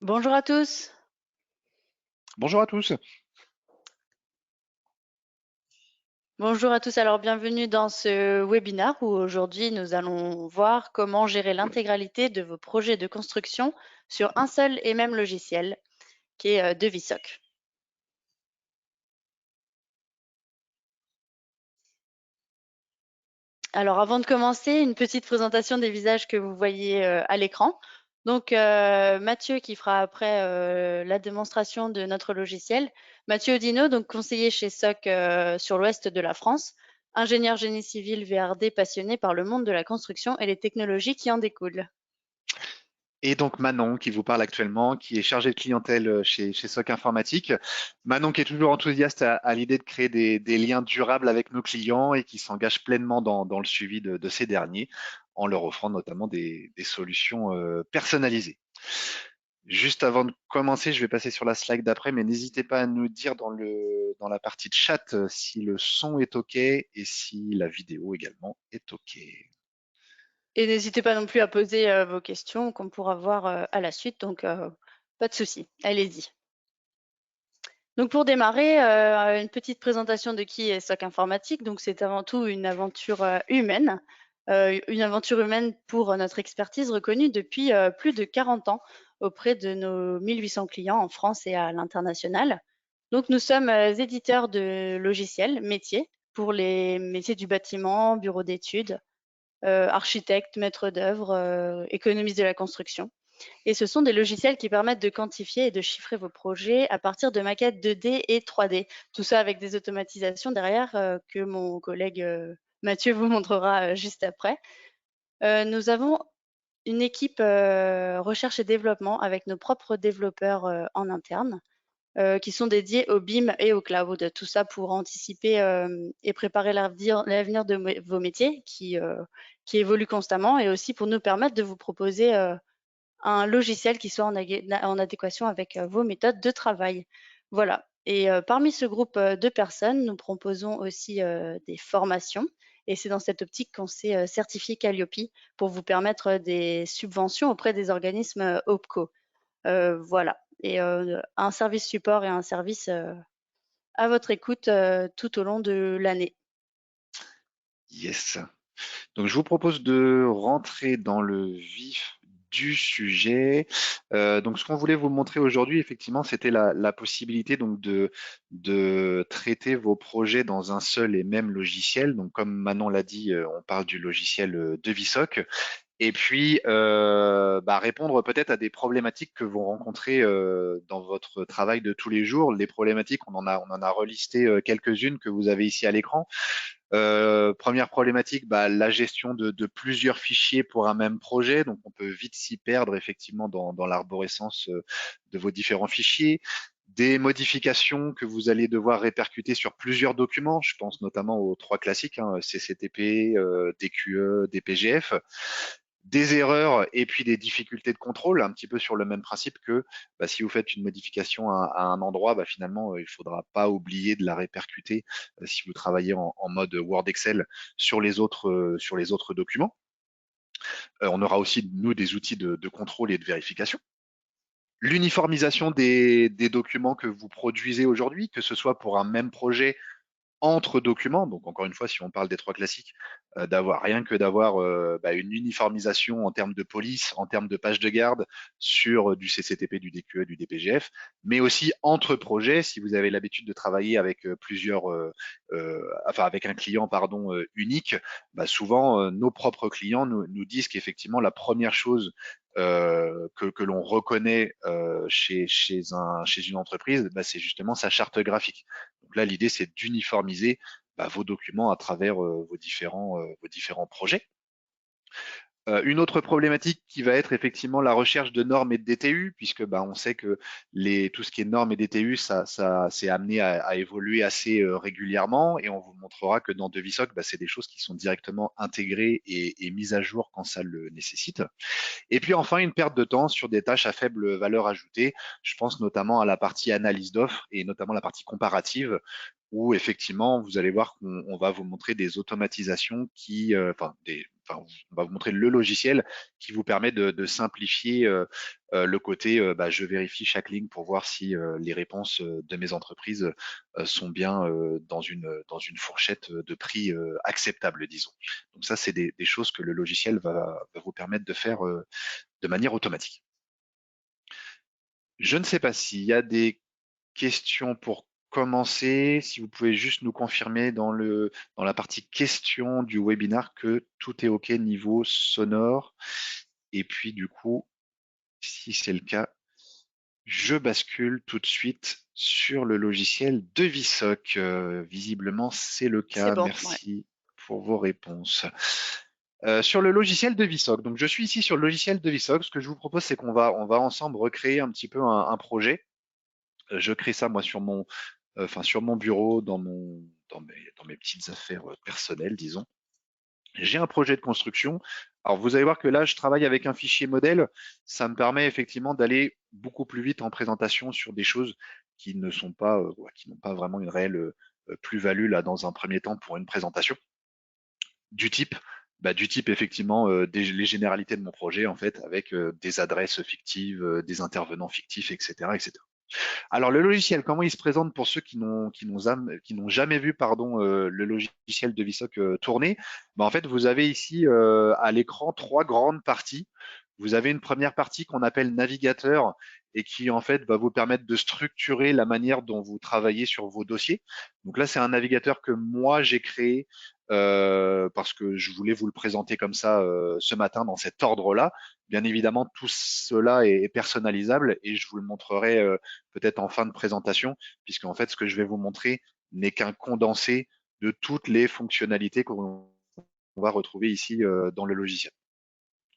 Bonjour à tous. Bonjour à tous. Bonjour à tous. Alors, bienvenue dans ce webinaire où aujourd'hui nous allons voir comment gérer l'intégralité de vos projets de construction sur un seul et même logiciel qui est Devisoc. Alors, avant de commencer, une petite présentation des visages que vous voyez à l'écran. Donc, Mathieu qui fera après la démonstration de notre logiciel. Mathieu Odino, donc conseiller chez SOC sur l'ouest de la France, ingénieur génie civil VRD passionné par le monde de la construction et les technologies qui en découlent. Et donc Manon qui vous parle actuellement, qui est chargée de clientèle chez SOC Informatique. Manon qui est toujours enthousiaste à l'idée de créer des liens durables avec nos clients et qui s'engage pleinement dans le suivi de ces derniers en leur offrant notamment des solutions personnalisées. Juste avant de commencer, je vais passer sur la slide d'après, mais n'hésitez pas à nous dire dans la partie de chat si le son est OK et si la vidéo également est OK. Et n'hésitez pas non plus à poser vos questions qu'on pourra voir à la suite, donc pas de souci, allez-y. Donc pour démarrer, une petite présentation de qui est SOC Informatique. Donc c'est avant tout une aventure humaine pour notre expertise reconnue depuis plus de 40 ans auprès de nos 1800 clients en France et à l'international. Donc nous sommes éditeurs de logiciels métiers pour les métiers du bâtiment, bureau d'études, architectes, maîtres d'œuvre, économistes de la construction. Et ce sont des logiciels qui permettent de quantifier et de chiffrer vos projets à partir de maquettes 2D et 3D. Tout ça avec des automatisations derrière que mon collègue Mathieu vous montrera juste après. Nous avons une équipe recherche et développement avec nos propres développeurs en interne qui sont dédiés au BIM et au cloud. Tout ça pour anticiper et préparer l'avenir de vos métiers qui évoluent constamment et aussi pour nous permettre de vous proposer un logiciel qui soit en adéquation avec vos méthodes de travail. Voilà. Et parmi ce groupe de personnes, nous proposons aussi des formations. Et c'est dans cette optique qu'on s'est certifié Calliope pour vous permettre des subventions auprès des organismes OPCO. Voilà. Et un service support et un service à votre écoute tout au long de l'année. Yes. Donc, je vous propose de rentrer dans le vif du sujet. Donc, ce qu'on voulait vous montrer aujourd'hui, effectivement, c'était la possibilité donc de traiter vos projets dans un seul et même logiciel. Donc, comme Manon l'a dit, on parle du logiciel Devisoc. Et puis, répondre peut-être à des problématiques que vous rencontrez dans votre travail de tous les jours. Les problématiques, on en a relisté quelques-unes que vous avez ici à l'écran. Première problématique, la gestion de plusieurs fichiers pour un même projet. Donc, on peut vite s'y perdre effectivement dans l'arborescence de vos différents fichiers. Des modifications que vous allez devoir répercuter sur plusieurs documents. Je pense notamment aux trois classiques, hein, CCTP, DQE, DPGF. Des erreurs et puis des difficultés de contrôle, un petit peu sur le même principe que si vous faites une modification à un endroit, finalement, il ne faudra pas oublier de la répercuter si vous travaillez en mode Word Excel sur les autres documents. On aura aussi, nous, des outils de contrôle et de vérification. L'uniformisation des documents que vous produisez aujourd'hui, que ce soit pour un même projet entre documents. Donc, encore une fois, si on parle des trois classiques, d'avoir une uniformisation en termes de police, en termes de page de garde sur du CCTP, du DQE, du DPGF, mais aussi entre projets, si vous avez l'habitude de travailler avec avec un client unique, souvent nos propres clients nous disent qu'effectivement la première chose que l'on reconnaît chez une entreprise, c'est justement sa charte graphique. Donc là, l'idée, c'est d'uniformiser vos documents à travers vos différents projets. Une autre problématique qui va être effectivement la recherche de normes et de DTU, puisque on sait que tout ce qui est normes et DTU, ça c'est amené à évoluer assez régulièrement, et on vous montrera que dans Devisoc, c'est des choses qui sont directement intégrées et mises à jour quand ça le nécessite. Et puis enfin, une perte de temps sur des tâches à faible valeur ajoutée. Je pense notamment à la partie analyse d'offres et notamment la partie comparative où effectivement, vous allez voir qu'on va vous montrer des automatisations qui, on va vous montrer le logiciel qui vous permet de simplifier le côté, je vérifie chaque ligne pour voir si les réponses de mes entreprises sont bien dans une fourchette de prix acceptable, disons. Donc ça, c'est des choses que le logiciel va vous permettre de faire de manière automatique. Je ne sais pas s'il y a des questions pour commencer, si vous pouvez juste nous confirmer dans la partie questions du webinar que tout est OK niveau sonore. Et puis du coup, si c'est le cas, je bascule tout de suite sur le logiciel de Visoc. Visiblement, c'est le C'est cas. bon, ouais. Merci pour vos réponses. Sur le logiciel de Visoc. Donc, je suis ici sur le logiciel de Visoc. Ce que je vous propose, c'est on va ensemble recréer un petit peu un projet. Je crée ça moi sur mon bureau, dans mes petites affaires personnelles, disons. J'ai un projet de construction. Alors, vous allez voir que là, je travaille avec un fichier modèle. Ça me permet effectivement d'aller beaucoup plus vite en présentation sur des choses qui ne sont pas, qui n'ont pas vraiment une réelle plus-value là dans un premier temps pour une présentation. Du type, du type effectivement les généralités de mon projet en fait, avec des adresses fictives, des intervenants fictifs, etc., etc. Alors le logiciel, comment il se présente pour ceux qui n'ont jamais vu le logiciel de VSOC tourner? En fait, vous avez ici à l'écran trois grandes parties. Vous avez une première partie qu'on appelle navigateur et qui en fait va vous permettre de structurer la manière dont vous travaillez sur vos dossiers. Donc là, c'est un navigateur que moi j'ai créé parce que je voulais vous le présenter comme ça ce matin dans cet ordre-là. Bien évidemment, tout cela est personnalisable et je vous le montrerai peut-être en fin de présentation, puisque en fait, ce que je vais vous montrer n'est qu'un condensé de toutes les fonctionnalités qu'on va retrouver ici dans le logiciel.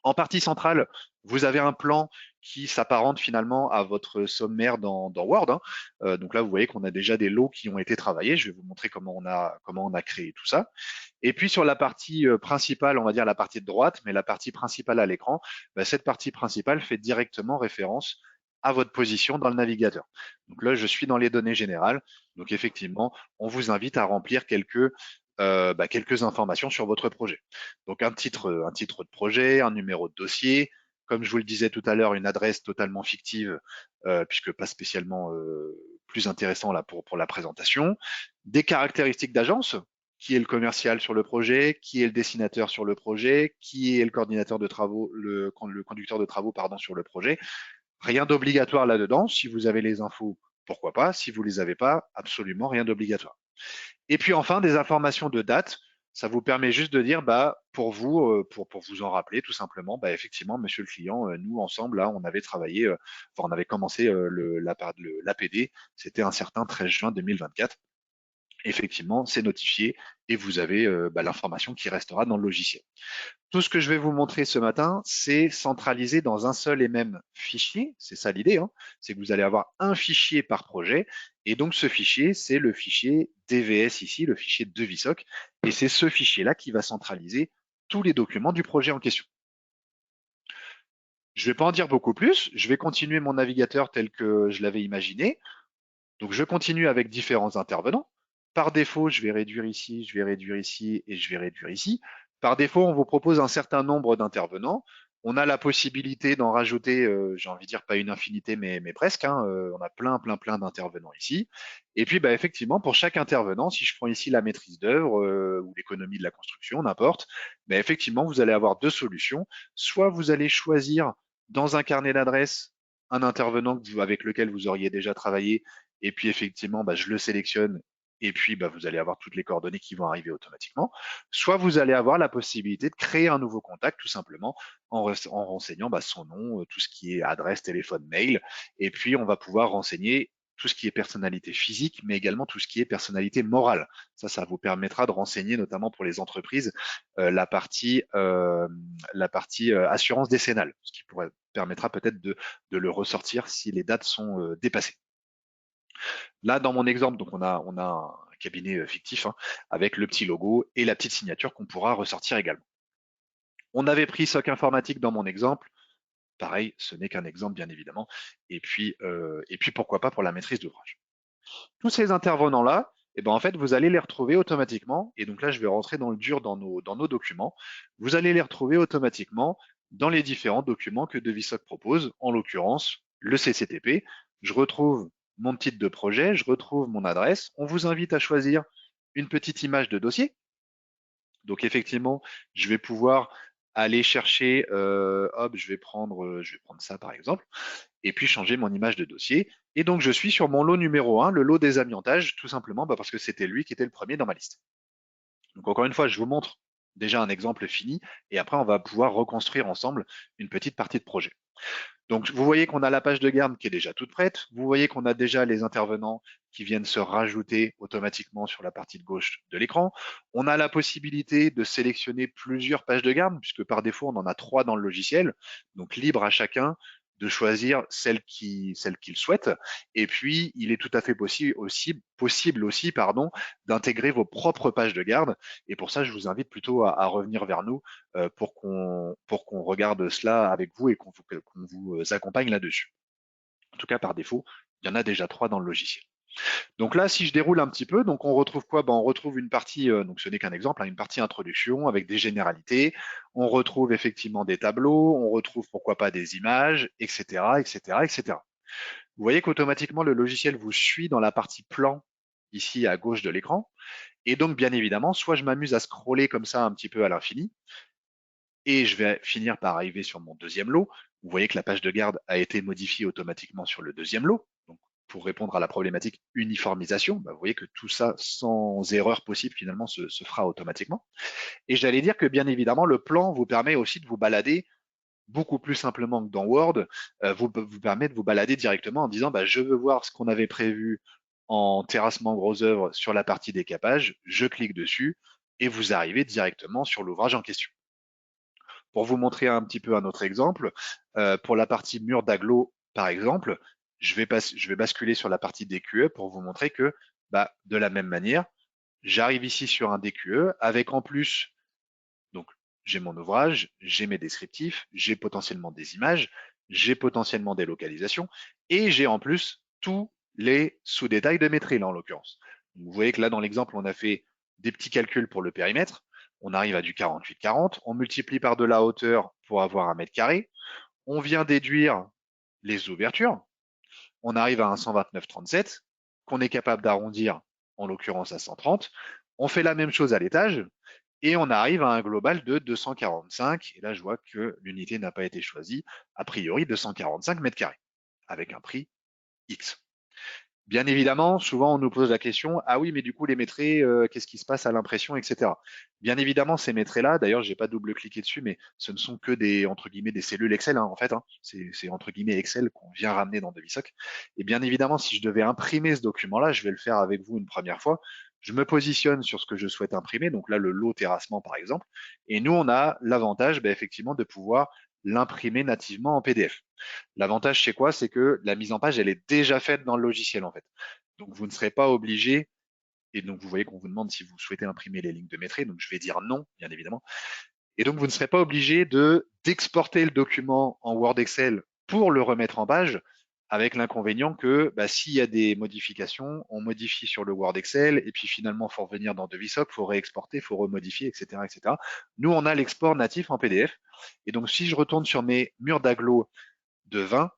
En partie centrale, vous avez un plan qui s'apparente finalement à votre sommaire dans Word, hein. Donc là, vous voyez qu'on a déjà des lots qui ont été travaillés. Je vais vous montrer comment on a créé tout ça. Et puis sur la partie principale, on va dire la partie de droite, mais la partie principale à l'écran, cette partie principale fait directement référence à votre position dans le navigateur. Donc là, je suis dans les données générales. Donc effectivement, on vous invite à remplir quelques informations sur votre projet. Donc un titre de projet, un numéro de dossier, comme je vous le disais tout à l'heure, une adresse totalement fictive, puisque pas spécialement plus intéressant là pour la présentation, des caractéristiques d'agence, qui est le commercial sur le projet, qui est le dessinateur sur le projet, qui est le coordinateur de travaux, le conducteur de travaux pardon sur le projet. Rien d'obligatoire là-dedans. Si vous avez les infos, pourquoi pas. Si vous les avez pas, absolument rien d'obligatoire. Et puis enfin, des informations de date. Ça vous permet juste de dire, pour vous, pour vous en rappeler tout simplement, effectivement, monsieur le client, nous ensemble, là, on avait travaillé, on avait commencé l'APD, c'était un certain 13 juin 2024. Effectivement, c'est notifié et vous avez l'information qui restera dans le logiciel. Tout ce que je vais vous montrer ce matin, c'est centralisé dans un seul et même fichier. C'est ça l'idée, hein. C'est que vous allez avoir un fichier par projet. Et donc, ce fichier, c'est le fichier DVS ici, le fichier de VSOC. Et c'est ce fichier-là qui va centraliser tous les documents du projet en question. Je ne vais pas en dire beaucoup plus. Je vais continuer mon navigateur tel que je l'avais imaginé. Donc, je continue avec différents intervenants. Par défaut, je vais réduire ici, je vais réduire ici et je vais réduire ici. Par défaut, on vous propose un certain nombre d'intervenants. On a la possibilité d'en rajouter, j'ai envie de dire pas une infinité, mais presque, hein. On a plein d'intervenants ici. Et puis, effectivement, pour chaque intervenant, si je prends ici la maîtrise d'œuvre ou l'économie de la construction, n'importe, effectivement, vous allez avoir deux solutions. Soit vous allez choisir dans un carnet d'adresses un intervenant avec lequel vous auriez déjà travaillé et puis effectivement, je le sélectionne et puis vous allez avoir toutes les coordonnées qui vont arriver automatiquement. Soit vous allez avoir la possibilité de créer un nouveau contact tout simplement en renseignant son nom, tout ce qui est adresse, téléphone, mail, et puis on va pouvoir renseigner tout ce qui est personnalité physique, mais également tout ce qui est personnalité morale. Ça vous permettra de renseigner, notamment pour les entreprises, la partie assurance décennale, ce qui permettra peut-être de le ressortir si les dates sont dépassées. Là, dans mon exemple, donc on a un cabinet fictif, hein, avec le petit logo et la petite signature qu'on pourra ressortir également. On avait pris SOC informatique dans mon exemple. Pareil, ce n'est qu'un exemple, bien évidemment. Et puis pourquoi pas pour la maîtrise d'ouvrage. Tous ces intervenants-là, et ben en fait, vous allez les retrouver automatiquement. Et donc là, je vais rentrer dans le dur dans nos documents. Vous allez les retrouver automatiquement dans les différents documents que Devisoc propose, en l'occurrence le CCTP. Je retrouve mon titre de projet, je retrouve mon adresse. On vous invite à choisir une petite image de dossier. Donc effectivement, je vais pouvoir aller chercher, hop, je vais prendre ça par exemple, et puis changer mon image de dossier. Et donc je suis sur mon lot numéro 1, le lot des amiantages, tout simplement parce que c'était lui qui était le premier dans ma liste. Donc encore une fois, je vous montre déjà un exemple fini, et après on va pouvoir reconstruire ensemble une petite partie de projet. Donc, vous voyez qu'on a la page de garde qui est déjà toute prête. Vous voyez qu'on a déjà les intervenants qui viennent se rajouter automatiquement sur la partie de gauche de l'écran. On a la possibilité de sélectionner plusieurs pages de garde, puisque par défaut, on en a 3 dans le logiciel. Donc, libre à chacun de choisir celle qu'il souhaite. Et puis, il est tout à fait possible aussi, d'intégrer vos propres pages de garde. Et pour ça, je vous invite plutôt à revenir vers nous pour qu'on regarde cela avec vous et qu'on vous accompagne là-dessus. En tout cas, par défaut, il y en a déjà 3 dans le logiciel. Donc là, si je déroule un petit peu, donc on retrouve quoi? Ben, on retrouve une partie, donc ce n'est qu'un exemple, hein, une partie introduction avec des généralités. On retrouve effectivement des tableaux, on retrouve pourquoi pas des images, etc., etc., etc. Vous voyez qu'automatiquement le logiciel vous suit dans la partie plan ici à gauche de l'écran. Et donc, bien évidemment, soit je m'amuse à scroller comme ça un petit peu à l'infini, et je vais finir par arriver sur mon deuxième lot. Vous voyez que la page de garde a été modifiée automatiquement sur le deuxième lot. Donc, pour répondre à la problématique uniformisation, bah, vous voyez que tout ça, sans erreur possible, finalement, se fera automatiquement. Et j'allais dire que, bien évidemment, le plan vous permet aussi de vous balader beaucoup plus simplement que dans Word, vous permet de vous balader directement en disant, bah, je veux voir ce qu'on avait prévu en terrassement gros œuvre sur la partie décapage, je clique dessus, et vous arrivez directement sur l'ouvrage en question. Pour vous montrer un petit peu un autre exemple, pour la partie mur d'agglo, par exemple, je vais basculer sur la partie DQE pour vous montrer que, bah, de la même manière, j'arrive ici sur un DQE avec en plus, donc j'ai mon ouvrage, j'ai mes descriptifs, j'ai potentiellement des images, j'ai potentiellement des localisations et j'ai en plus tous les sous-détails de mes là en l'occurrence. Vous voyez que là dans l'exemple, on a fait des petits calculs pour le périmètre. On arrive à du 48-40, on multiplie par de la hauteur pour avoir un mètre carré. On vient déduire les ouvertures. On arrive à un 129,37 qu'on est capable d'arrondir en l'occurrence à 130. On fait la même chose à l'étage et on arrive à un global de 245. Et là, je vois que l'unité n'a pas été choisie. A priori, 245 mètres carrés avec un prix X. Bien évidemment, souvent on nous pose la question, ah oui, mais du coup les métrés, qu'est-ce qui se passe à l'impression, etc. Bien évidemment, ces métrés-là, d'ailleurs, j'ai pas double-cliqué dessus, mais ce ne sont que des entre guillemets des cellules Excel, hein, en fait. Hein. C'est entre guillemets Excel qu'on vient ramener dans Devisoc. Et bien évidemment, si je devais imprimer ce document-là, je vais le faire avec vous une première fois. Je me positionne sur ce que je souhaite imprimer, donc là le lot terrassement par exemple. Et nous, on a l'avantage, effectivement, de pouvoir l'imprimer nativement en PDF. L'avantage, c'est quoi? C'est que la mise en page, elle est déjà faite dans le logiciel, en fait. Donc, vous ne serez pas obligé, et donc vous voyez qu'on vous demande si vous souhaitez imprimer les lignes de métré, donc je vais dire non, bien évidemment. Et donc, vous ne serez pas obligé d'exporter le document en Word Excel pour le remettre en page, avec l'inconvénient que s'il y a des modifications, on modifie sur le Word Excel, et puis finalement, il faut revenir dans Devisoc, il faut réexporter, il faut remodifier, etc., etc. Nous, on a l'export natif en PDF. Et donc, si je retourne sur mes murs d'agglo de 20,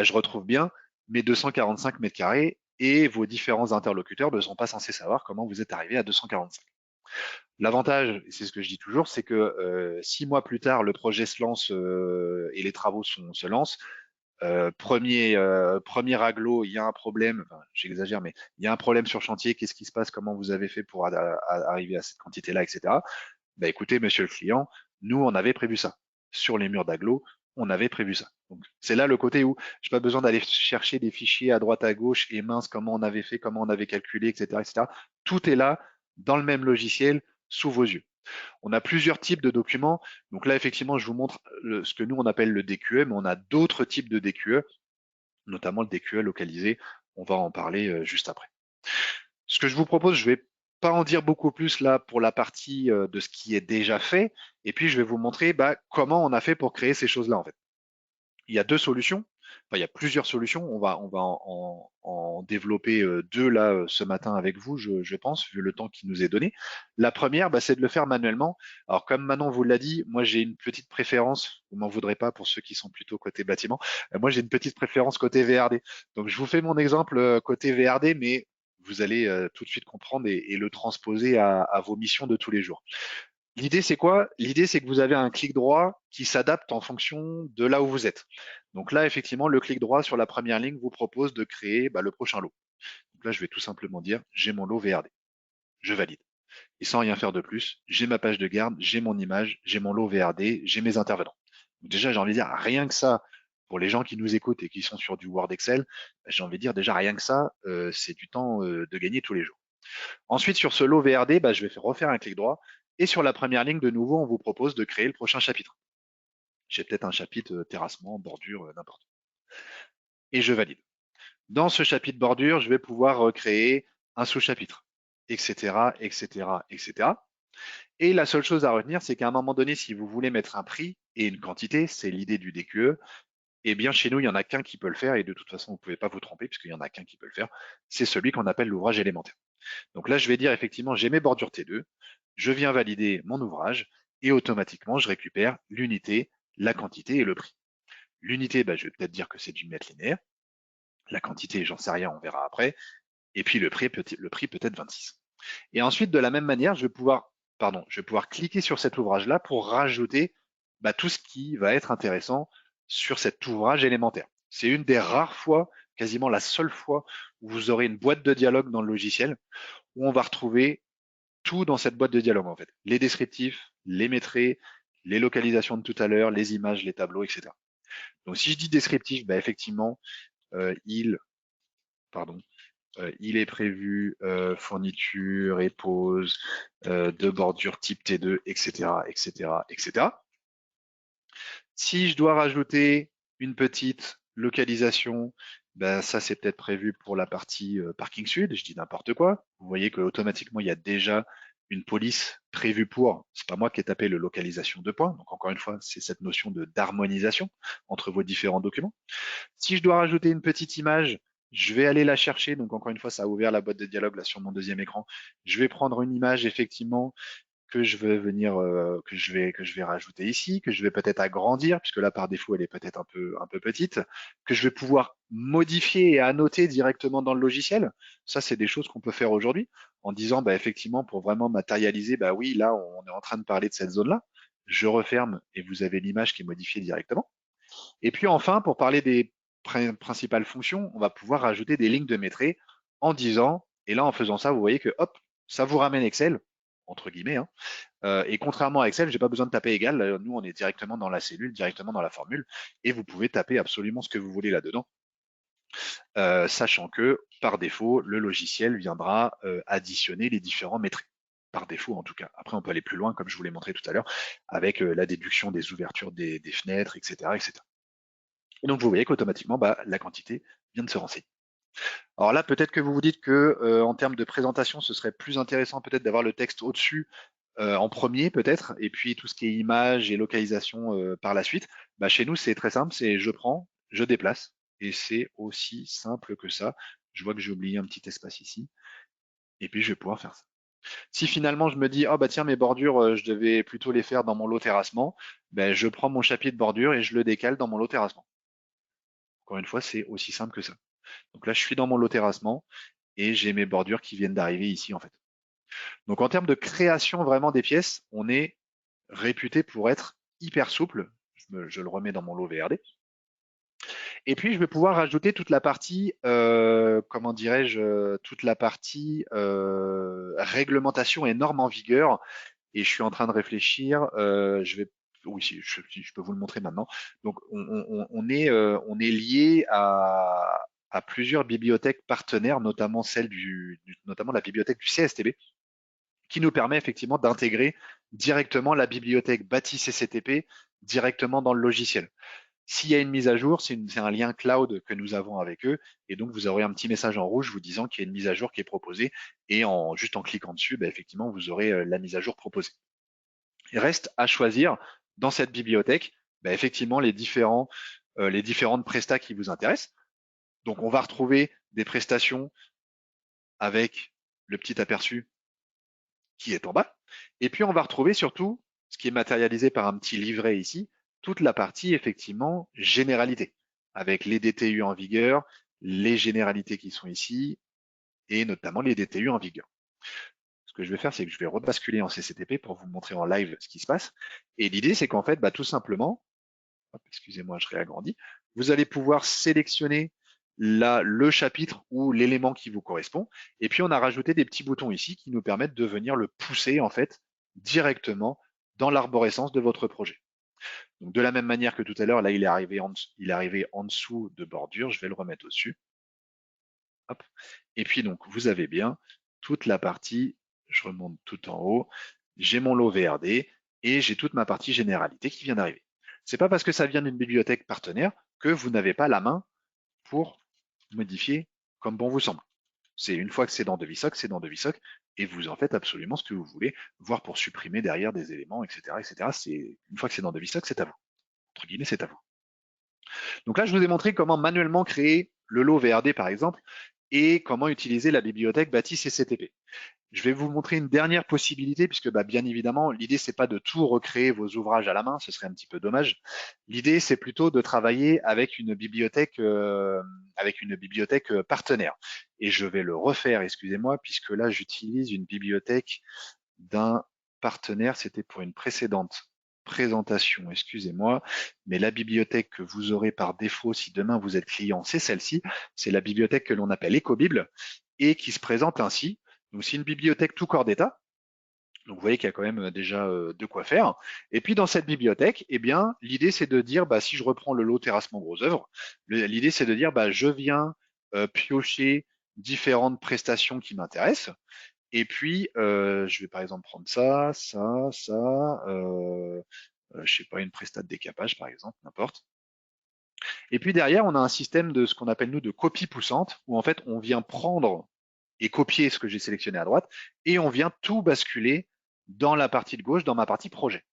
je retrouve bien mes 245 mètres carrés et vos différents interlocuteurs ne sont pas censés savoir comment vous êtes arrivé à 245. L'avantage, et c'est ce que je dis toujours, c'est que 6 mois plus tard, le projet se lance et les travaux se lancent. Premier aglo, il y a un problème, enfin, j'exagère, mais il y a un problème sur chantier, qu'est-ce qui se passe, comment vous avez fait pour arriver à cette quantité-là, etc. Écoutez, monsieur le client, nous, on avait prévu ça. Sur les murs d'agglo, on avait prévu ça. Donc, c'est là le côté où j'ai pas besoin d'aller chercher des fichiers à droite, à gauche et mince, comment on avait fait, comment on avait calculé, etc., etc. Tout est là, dans le même logiciel, sous vos yeux. On a plusieurs types de documents. Donc là, effectivement, je vous montre ce que nous, on appelle le DQE, mais on a d'autres types de DQE, notamment le DQE localisé. On va en parler juste après. Ce que je vous propose, je vais pas en dire beaucoup plus là pour la partie de ce qui est déjà fait, et puis je vais vous montrer comment on a fait pour créer ces choses-là en fait. Il y a deux solutions. Enfin, il y a plusieurs solutions. On va en développer deux là ce matin avec vous, je pense, vu le temps qui nous est donné. La première, bah, c'est de le faire manuellement. Alors, comme Manon vous l'a dit, moi j'ai une petite préférence, vous m'en voudrez pas pour ceux qui sont plutôt côté bâtiment. Moi j'ai une petite préférence côté VRD. Donc, je vous fais mon exemple côté VRD, mais vous allez tout de suite comprendre et le transposer à vos missions de tous les jours. L'idée, c'est quoi? L'idée, c'est que vous avez un clic droit qui s'adapte en fonction de là où vous êtes. Donc là, effectivement, le clic droit sur la première ligne vous propose de créer le prochain lot. Donc là, je vais tout simplement dire, j'ai mon lot VRD. Je valide. Et sans rien faire de plus, j'ai ma page de garde, j'ai mon image, j'ai mon lot VRD, j'ai mes intervenants. Donc déjà, j'ai envie de dire, rien que ça, pour les gens qui nous écoutent et qui sont sur du Word Excel, j'ai envie de dire déjà rien que ça, c'est du temps de gagner tous les jours. Ensuite, sur ce lot VRD, je vais refaire un clic droit. Et sur la première ligne, de nouveau, on vous propose de créer le prochain chapitre. J'ai peut-être un chapitre terrassement, bordure, n'importe. Et je valide. Dans ce chapitre bordure, je vais pouvoir créer un sous-chapitre, etc., etc., etc. Et la seule chose à retenir, c'est qu'à un moment donné, si vous voulez mettre un prix et une quantité, c'est l'idée du DQE, eh bien chez nous, il n'y en a qu'un qui peut le faire, et de toute façon, vous ne pouvez pas vous tromper, puisqu'il n'y en a qu'un qui peut le faire, c'est celui qu'on appelle l'ouvrage élémentaire. Donc là, je vais dire effectivement, j'ai mes bordures T2, je viens valider mon ouvrage, et automatiquement, je récupère l'unité, la quantité et le prix. L'unité, je vais peut-être dire que c'est du mètre linéaire. La quantité, j'en sais rien, on verra après. Et puis le prix peut-être 26. Et ensuite, de la même manière, je vais pouvoir cliquer sur cet ouvrage-là pour rajouter tout ce qui va être intéressant sur cet ouvrage élémentaire. C'est une des rares fois, quasiment la seule fois, où vous aurez une boîte de dialogue dans le logiciel, où on va retrouver tout dans cette boîte de dialogue en fait. Les descriptifs, les métrés, les localisations de tout à l'heure, les images, les tableaux, etc. Donc si je dis descriptif, effectivement, il, pardon, il est prévu fourniture et pose de bordure type T2, etc., etc., etc. Si je dois rajouter une petite localisation, ça c'est peut-être prévu pour la partie parking sud, je dis n'importe quoi. Vous voyez qu'automatiquement il y a déjà une police prévue pour, c'est pas moi qui ai tapé le localisation de points, donc encore une fois c'est cette notion de d'harmonisation entre vos différents documents. Si je dois rajouter une petite image, je vais aller la chercher. Donc encore une fois, ça a ouvert la boîte de dialogue là sur mon deuxième écran. Je vais prendre une image effectivement que je vais venir, que je vais rajouter ici, que je vais peut-être agrandir, puisque là par défaut elle est peut-être un peu petite, que je vais pouvoir modifier et annoter directement dans le logiciel. Ça, c'est des choses qu'on peut faire aujourd'hui en disant, effectivement, pour vraiment matérialiser, oui, là, on est en train de parler de cette zone-là. Je referme et vous avez l'image qui est modifiée directement. Et puis enfin, pour parler des principales fonctions, on va pouvoir rajouter des lignes de métré en disant, et là en faisant ça, vous voyez que hop, ça vous ramène Excel, entre guillemets, hein. Et contrairement à Excel, j'ai pas besoin de taper égal. Nous, on est directement dans la cellule, directement dans la formule, et vous pouvez taper absolument ce que vous voulez là-dedans, sachant que par défaut, le logiciel viendra additionner les différents métrés. Par défaut, en tout cas. Après, on peut aller plus loin, comme je vous l'ai montré tout à l'heure, avec la déduction des ouvertures des fenêtres, etc., etc. Et donc, vous voyez qu'automatiquement, la quantité vient de se renseigner. Alors là, peut-être que vous vous dites que en termes de présentation, ce serait plus intéressant peut-être d'avoir le texte au-dessus en premier, peut-être, et puis tout ce qui est image et localisation par la suite. Chez nous, c'est très simple, c'est je prends, je déplace, et c'est aussi simple que ça. Je vois que j'ai oublié un petit espace ici, et puis je vais pouvoir faire ça. Si finalement je me dis, oh tiens, mes bordures, je devais plutôt les faire dans mon lot terrassement, je prends mon chapitre bordure et je le décale dans mon lot terrassement. Encore une fois, c'est aussi simple que ça. Donc là, je suis dans mon lot terrassement et j'ai mes bordures qui viennent d'arriver ici, en fait. Donc en termes de création vraiment des pièces, on est réputé pour être hyper souple. Je le remets dans mon lot VRD. Et puis, je vais pouvoir rajouter toute la partie, comment dirais-je, toute la partie réglementation et normes en vigueur. Et je suis en train de réfléchir. Oui, si, je peux vous le montrer maintenant. Donc, on est lié à plusieurs bibliothèques partenaires, notamment notamment la bibliothèque du CSTB, qui nous permet effectivement d'intégrer directement la bibliothèque bâti CCTP directement dans le logiciel. S'il y a une mise à jour, c'est un lien cloud que nous avons avec eux, et donc vous aurez un petit message en rouge vous disant qu'il y a une mise à jour qui est proposée, et juste en cliquant dessus, effectivement, vous aurez la mise à jour proposée. Il reste à choisir dans cette bibliothèque, effectivement, les différents les différentes prestats qui vous intéressent. Donc, on va retrouver des prestations avec le petit aperçu qui est en bas. Et puis, on va retrouver surtout, ce qui est matérialisé par un petit livret ici, toute la partie, effectivement, généralité, avec les DTU en vigueur, les généralités qui sont ici, et notamment les DTU en vigueur. Ce que je vais faire, c'est que je vais rebasculer en CCTP pour vous montrer en live ce qui se passe. Et l'idée, c'est qu'en fait, tout simplement, excusez-moi, je réagrandis, vous allez pouvoir sélectionner là le chapitre ou l'élément qui vous correspond. Et puis, on a rajouté des petits boutons ici qui nous permettent de venir le pousser, en fait, directement dans l'arborescence de votre projet. Donc, de la même manière que tout à l'heure, là, il est arrivé en dessous de bordure. Je vais le remettre au-dessus. Hop. Et puis, donc, vous avez bien toute la partie, je remonte tout en haut, j'ai mon lot VRD et j'ai toute ma partie généralité qui vient d'arriver. C'est pas parce que ça vient d'une bibliothèque partenaire que vous n'avez pas la main pour modifier comme bon vous semble. C'est une fois que c'est dans Devisoc, c'est dans Devisoc, et vous en faites absolument ce que vous voulez, voire pour supprimer derrière des éléments, etc., etc. C'est une fois que c'est dans Devisoc, c'est à vous. Entre guillemets, c'est à vous. Donc là, je vous ai montré comment manuellement créer le lot VRD, par exemple, et comment utiliser la bibliothèque Bâti CCTP. Je vais vous montrer une dernière possibilité, puisque bien évidemment, l'idée, c'est pas de tout recréer vos ouvrages à la main, ce serait un petit peu dommage. L'idée, c'est plutôt de travailler avec une bibliothèque, partenaire. Et je vais le refaire, excusez-moi, puisque là, j'utilise une bibliothèque d'un partenaire, c'était pour une précédente présentation, excusez-moi, mais la bibliothèque que vous aurez par défaut si demain vous êtes client, c'est celle-ci, c'est la bibliothèque que l'on appelle EcoBible et qui se présente ainsi. Donc c'est une bibliothèque tout corps d'état. Donc vous voyez qu'il y a quand même déjà de quoi faire. Et puis dans cette bibliothèque, eh bien l'idée c'est de dire, si je reprends le lot terrassement gros œuvre, l'idée c'est de dire, je viens piocher différentes prestations qui m'intéressent. Et puis, je vais par exemple prendre ça, ça, ça, je sais pas, une prestat de décapage par exemple, n'importe. Et puis derrière, on a un système de ce qu'on appelle nous de copie poussante, où en fait on vient prendre et copier ce que j'ai sélectionné à droite, et on vient tout basculer dans la partie de gauche, dans ma partie projet.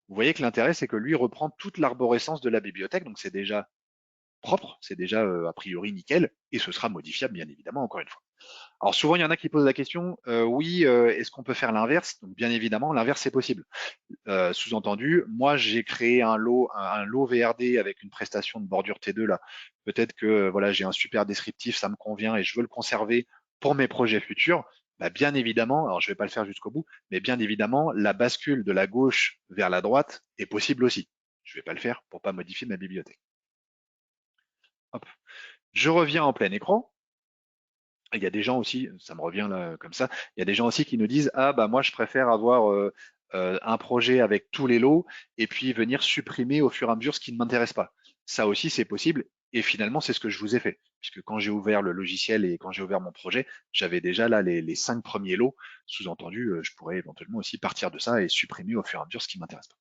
Vous voyez que l'intérêt, c'est que lui reprend toute l'arborescence de la bibliothèque, donc c'est déjà propre, c'est déjà a priori nickel, et ce sera modifiable bien évidemment encore une fois. Alors souvent, il y en a qui posent la question, oui, est-ce qu'on peut faire l'inverse? Donc bien évidemment, l'inverse c'est possible. Sous-entendu, moi j'ai créé un lot VRD avec une prestation de bordure T2 là. Peut-être que voilà, j'ai un super descriptif, ça me convient et je veux le conserver pour mes projets futurs. Bien évidemment, alors je vais pas le faire jusqu'au bout, mais bien évidemment, la bascule de la gauche vers la droite est possible aussi. Je vais pas le faire pour pas modifier ma bibliothèque. Hop. Je reviens en plein écran. Il y a des gens aussi, ça me revient là comme ça, il y a des gens aussi qui nous disent moi je préfère avoir un projet avec tous les lots et puis venir supprimer au fur et à mesure ce qui ne m'intéresse pas. Ça aussi c'est possible et finalement c'est ce que je vous ai fait puisque quand j'ai ouvert le logiciel et quand j'ai ouvert mon projet, j'avais déjà là les 5 premiers lots. Sous-entendu, je pourrais éventuellement aussi partir de ça et supprimer au fur et à mesure ce qui m'intéresse pas.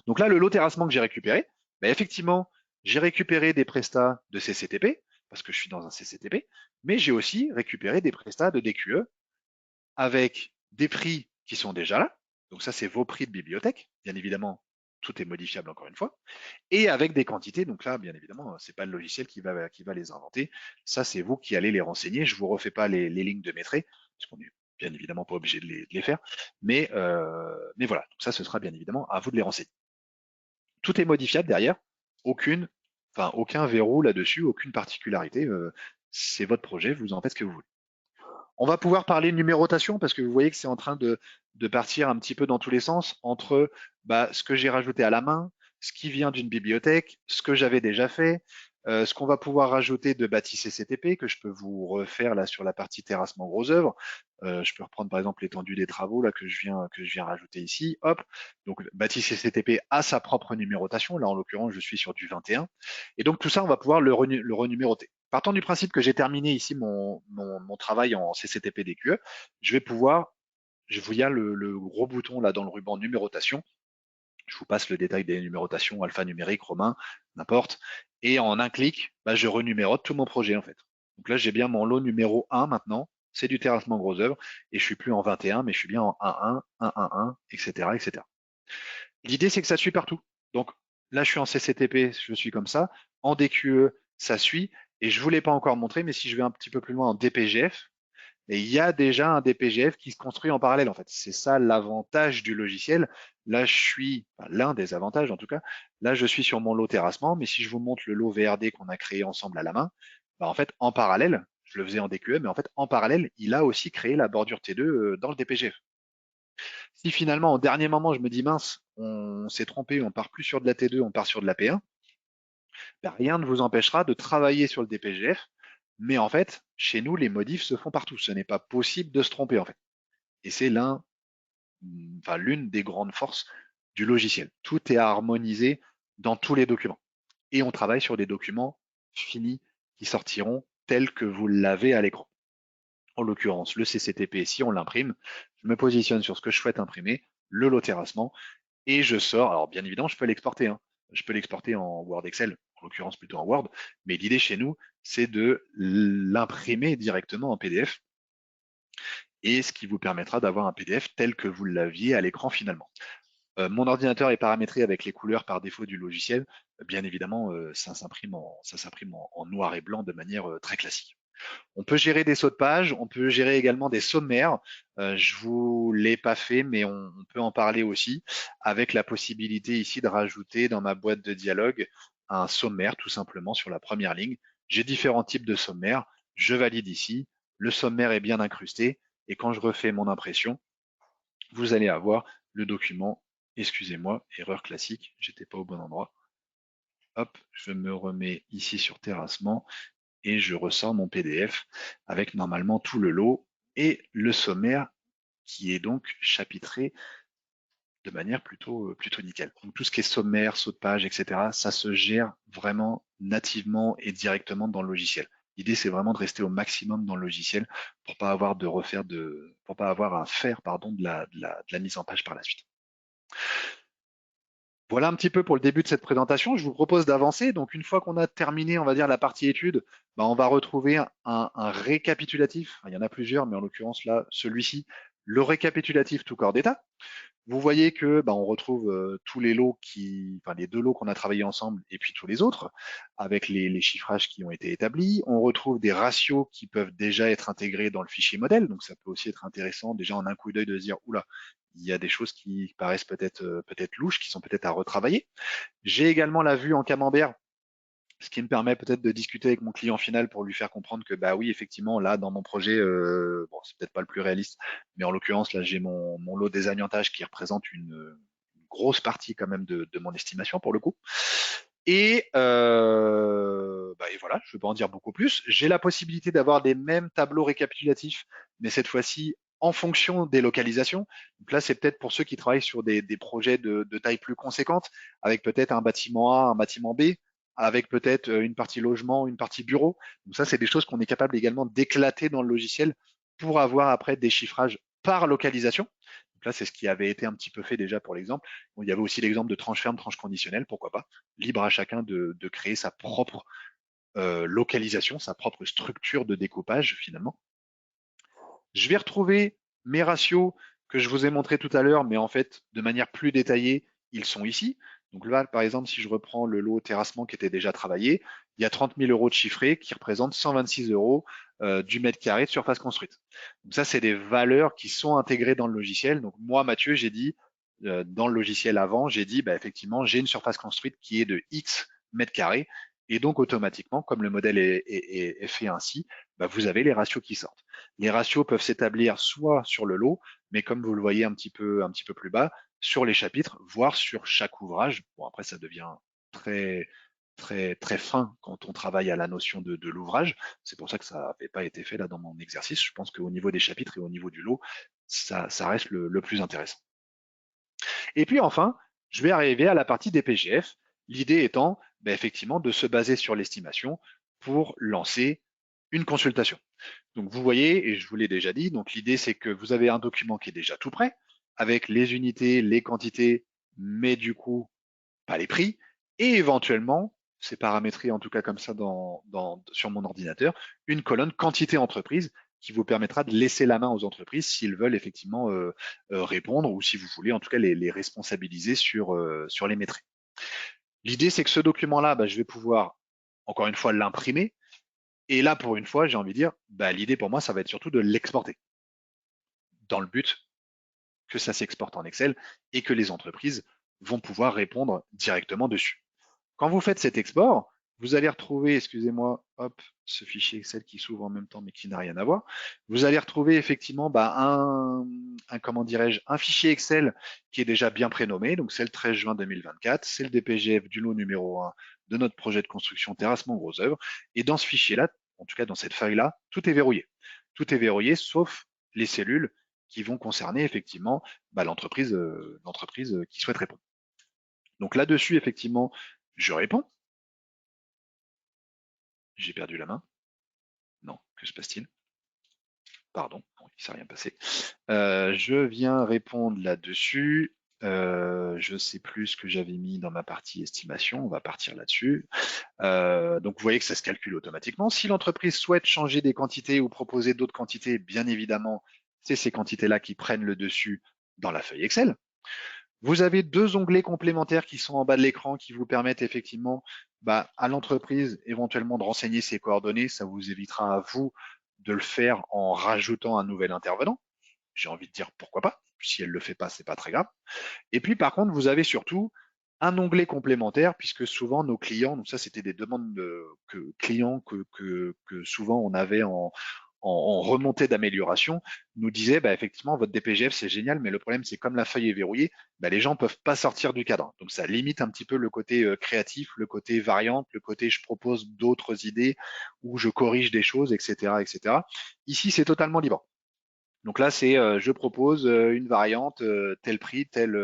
Donc là le lot terrassement que j'ai récupéré, effectivement j'ai récupéré des prestats de CCTP parce que je suis dans un CCTP, mais j'ai aussi récupéré des prestats de DQE avec des prix qui sont déjà là. Donc ça, c'est vos prix de bibliothèque. Bien évidemment, tout est modifiable encore une fois. Et avec des quantités. Donc là, bien évidemment, c'est pas le logiciel qui va les inventer. Ça, c'est vous qui allez les renseigner. Je vous refais pas les lignes de maîtrise, parce qu'on est bien évidemment pas obligé de les faire. Mais voilà. Donc ça, ce sera bien évidemment à vous de les renseigner. Tout est modifiable derrière. Aucun verrou là-dessus, aucune particularité. C'est votre projet, vous en faites ce que vous voulez. On va pouvoir parler de numérotation parce que vous voyez que c'est en train de partir un petit peu dans tous les sens entre ce que j'ai rajouté à la main, ce qui vient d'une bibliothèque, ce que j'avais déjà fait, ce qu'on va pouvoir rajouter de bâti CCTP que je peux vous refaire là sur la partie terrassement gros œuvre. Je peux reprendre par exemple l'étendue des travaux là que je viens rajouter ici. Hop. Donc bâti CCTP a sa propre numérotation. Là en l'occurrence je suis sur du 21. Et donc tout ça on va pouvoir le renuméroter. Partant du principe que j'ai terminé ici mon travail en CCTP DQE, je vous y a le gros bouton là dans le ruban numérotation. Je vous passe le détail des numérotations alphanumérique, romain, n'importe. Et en un clic, je renumérote tout mon projet en fait. Donc là, j'ai bien mon lot numéro 1 maintenant. C'est du terrassement gros œuvre. Et je suis plus en 21, mais je suis bien en 1-1, 1-1-1, etc., etc. L'idée, c'est que ça suit partout. Donc, Là, je suis en CCTP, je suis comme ça. En DQE, ça suit. Et je ne vous l'ai pas encore montré, mais si je vais un petit peu plus loin en DPGF, et il y a déjà un DPGF qui se construit en parallèle, en fait. C'est ça l'avantage du logiciel. Là, je suis, enfin, l'un des avantages en tout cas, là, je suis sur mon lot terrassement, mais si je vous montre le lot VRD qu'on a créé ensemble à la main, bah, en fait, en parallèle, je le faisais en DQE, mais en fait, en parallèle, il a aussi créé la bordure T2 dans le DPGF. Si finalement, au dernier moment, je me dis, mince, on s'est trompé, on part plus sur de la T2, on part sur de la P1, ben, rien ne vous empêchera de travailler sur le DPGF, mais en fait, chez nous, les modifs se font partout. Ce n'est pas possible de se tromper, en fait. Et c'est l'une des grandes forces du logiciel. Tout est harmonisé dans tous les documents. Et on travaille sur des documents finis qui sortiront tels que vous l'avez à l'écran. En l'occurrence, le CCTP, si on l'imprime, je me positionne sur ce que je souhaite imprimer, le lot terrassement, et je sors. Alors, bien évidemment, je peux l'exporter, hein. Je peux l'exporter en Word Excel, en l'occurrence plutôt en Word, mais l'idée chez nous, c'est de l'imprimer directement en PDF, et ce qui vous permettra d'avoir un PDF tel que vous l'aviez à l'écran finalement. Mon ordinateur est paramétré avec les couleurs par défaut du logiciel. Bien évidemment, ça s'imprime en noir et blanc de manière très classique. On peut gérer des sauts de page, on peut gérer également des sommaires. Je vous l'ai pas fait, mais on peut en parler aussi, avec la possibilité ici de rajouter dans ma boîte de dialogue un sommaire tout simplement sur la première ligne. J'ai différents types de sommaires, je valide ici, le sommaire est bien incrusté, et quand je refais mon impression, vous allez avoir le document. Excusez-moi, erreur classique, j'étais pas au bon endroit. Hop, je me remets ici sur terrassement et je ressors mon PDF avec normalement tout le lot et le sommaire qui est donc chapitré de manière plutôt nickel. Donc tout ce qui est sommaire, saut de page, etc., ça se gère vraiment nativement et directement dans le logiciel. L'idée, c'est vraiment de rester au maximum dans le logiciel pour pas avoir pour pas avoir à faire, pardon, de la mise en page par la suite. Voilà un petit peu pour le début de cette présentation. Je vous propose d'avancer. Donc, une fois qu'on a terminé, on va dire, la partie étude, bah, on va retrouver un récapitulatif. Enfin, il y en a plusieurs, mais en l'occurrence, là, celui-ci, le récapitulatif tout corps d'état. Vous voyez que bah, on retrouve tous les lots enfin les deux lots qu'on a travaillé ensemble et puis tous les autres, avec les chiffrages qui ont été établis. On retrouve des ratios qui peuvent déjà être intégrés dans le fichier modèle, donc ça peut aussi être intéressant déjà en un coup d'œil de se dire oula, il y a des choses qui paraissent peut-être louches, qui sont peut-être à retravailler. J'ai également la vue en camembert, ce qui me permet peut-être de discuter avec mon client final pour lui faire comprendre que bah oui, effectivement, là, dans mon projet, bon, c'est peut-être pas le plus réaliste, mais en l'occurrence, là, j'ai mon lot des agnantages qui représente une grosse partie quand même de mon estimation pour le coup. Et voilà, je ne vais pas en dire beaucoup plus. J'ai la possibilité d'avoir des mêmes tableaux récapitulatifs, mais cette fois-ci en fonction des localisations. Donc là, c'est peut-être pour ceux qui travaillent sur des projets de taille plus conséquente, avec peut-être un bâtiment A, un bâtiment B, avec peut-être une partie logement, une partie bureau. Donc ça, c'est des choses qu'on est capable également d'éclater dans le logiciel pour avoir après des chiffrages par localisation. Donc là, c'est ce qui avait été un petit peu fait déjà pour l'exemple. Bon, il y avait aussi l'exemple de tranche ferme, tranche conditionnelle, pourquoi pas. Libre à chacun de créer sa propre localisation, sa propre structure de découpage finalement. Je vais retrouver mes ratios que je vous ai montré tout à l'heure, mais en fait, de manière plus détaillée, ils sont ici. Donc là, par exemple, si je reprends le lot terrassement qui était déjà travaillé, il y a 30 000 euros de chiffré qui représentent 126 euros du mètre carré de surface construite. Donc ça, c'est des valeurs qui sont intégrées dans le logiciel. Donc moi, Mathieu, j'ai dit, dans le logiciel avant, j'ai dit, bah, effectivement, j'ai une surface construite qui est de X mètres carrés. Et donc, automatiquement, comme le modèle est fait ainsi, bah, vous avez les ratios qui sortent. Les ratios peuvent s'établir soit sur le lot, mais comme vous le voyez un petit peu plus bas, sur les chapitres, voire sur chaque ouvrage. Bon, après, ça devient très, très fin quand on travaille à la notion de l'ouvrage. C'est pour ça que ça n'avait pas été fait là dans mon exercice. Je pense qu'au niveau des chapitres et au niveau du lot, ça reste le plus intéressant. Et puis enfin, je vais arriver à la partie des PGF. L'idée étant, ben, effectivement, de se baser sur l'estimation pour lancer une consultation. Donc vous voyez, et je vous l'ai déjà dit, donc l'idée c'est que vous avez un document qui est déjà tout prêt, avec les unités, les quantités, mais du coup, pas les prix, et éventuellement, c'est paramétré en tout cas comme ça sur mon ordinateur, une colonne quantité entreprise qui vous permettra de laisser la main aux entreprises s'ils veulent effectivement répondre ou si vous voulez en tout cas les responsabiliser sur les métriques. L'idée, c'est que ce document-là, je vais pouvoir, encore une fois, l'imprimer. Et là, pour une fois, j'ai envie de dire, l'idée pour moi, ça va être surtout de l'exporter dans le but que ça s'exporte en Excel et que les entreprises vont pouvoir répondre directement dessus. Quand vous faites cet export, vous allez retrouver, excusez-moi, hop, ce fichier Excel qui s'ouvre en même temps mais qui n'a rien à voir. Vous allez retrouver effectivement comment dirais-je, un fichier Excel qui est déjà bien prénommé. Donc c'est le 13 juin 2024, c'est le DPGF du lot numéro 1 de notre projet de construction Terrassement Gros Œuvre. Et dans ce fichier-là, en tout cas dans cette feuille-là, tout est verrouillé. Tout est verrouillé sauf les cellules qui vont concerner effectivement l'entreprise qui souhaite répondre. Donc là-dessus, effectivement, je réponds. J'ai perdu la main. Non, que se passe-t-il? Pardon, bon, il ne s'est rien passé. Je viens répondre là-dessus. Je ne sais plus ce que j'avais mis dans ma partie estimation. On va partir là-dessus. Donc vous voyez que ça se calcule automatiquement. Si l'entreprise souhaite changer des quantités ou proposer d'autres quantités, bien évidemment, c'est ces quantités-là qui prennent le dessus dans la feuille Excel. Vous avez deux onglets complémentaires qui sont en bas de l'écran qui vous permettent effectivement à l'entreprise éventuellement de renseigner ses coordonnées. Ça vous évitera à vous de le faire en rajoutant un nouvel intervenant. J'ai envie de dire pourquoi pas. Si elle ne le fait pas, c'est pas très grave. Et puis par contre, vous avez surtout un onglet complémentaire puisque souvent nos clients, donc ça c'était des demandes clients que souvent on avait en remontée d'amélioration, nous disaient effectivement votre DPGF c'est génial, mais le problème c'est comme la feuille est verrouillée, les gens peuvent pas sortir du cadre. Donc ça limite un petit peu le côté créatif, le côté variante, le côté je propose d'autres idées ou je corrige des choses, etc., etc. Ici c'est totalement libre. Donc là, c'est je propose une variante, tel prix, telle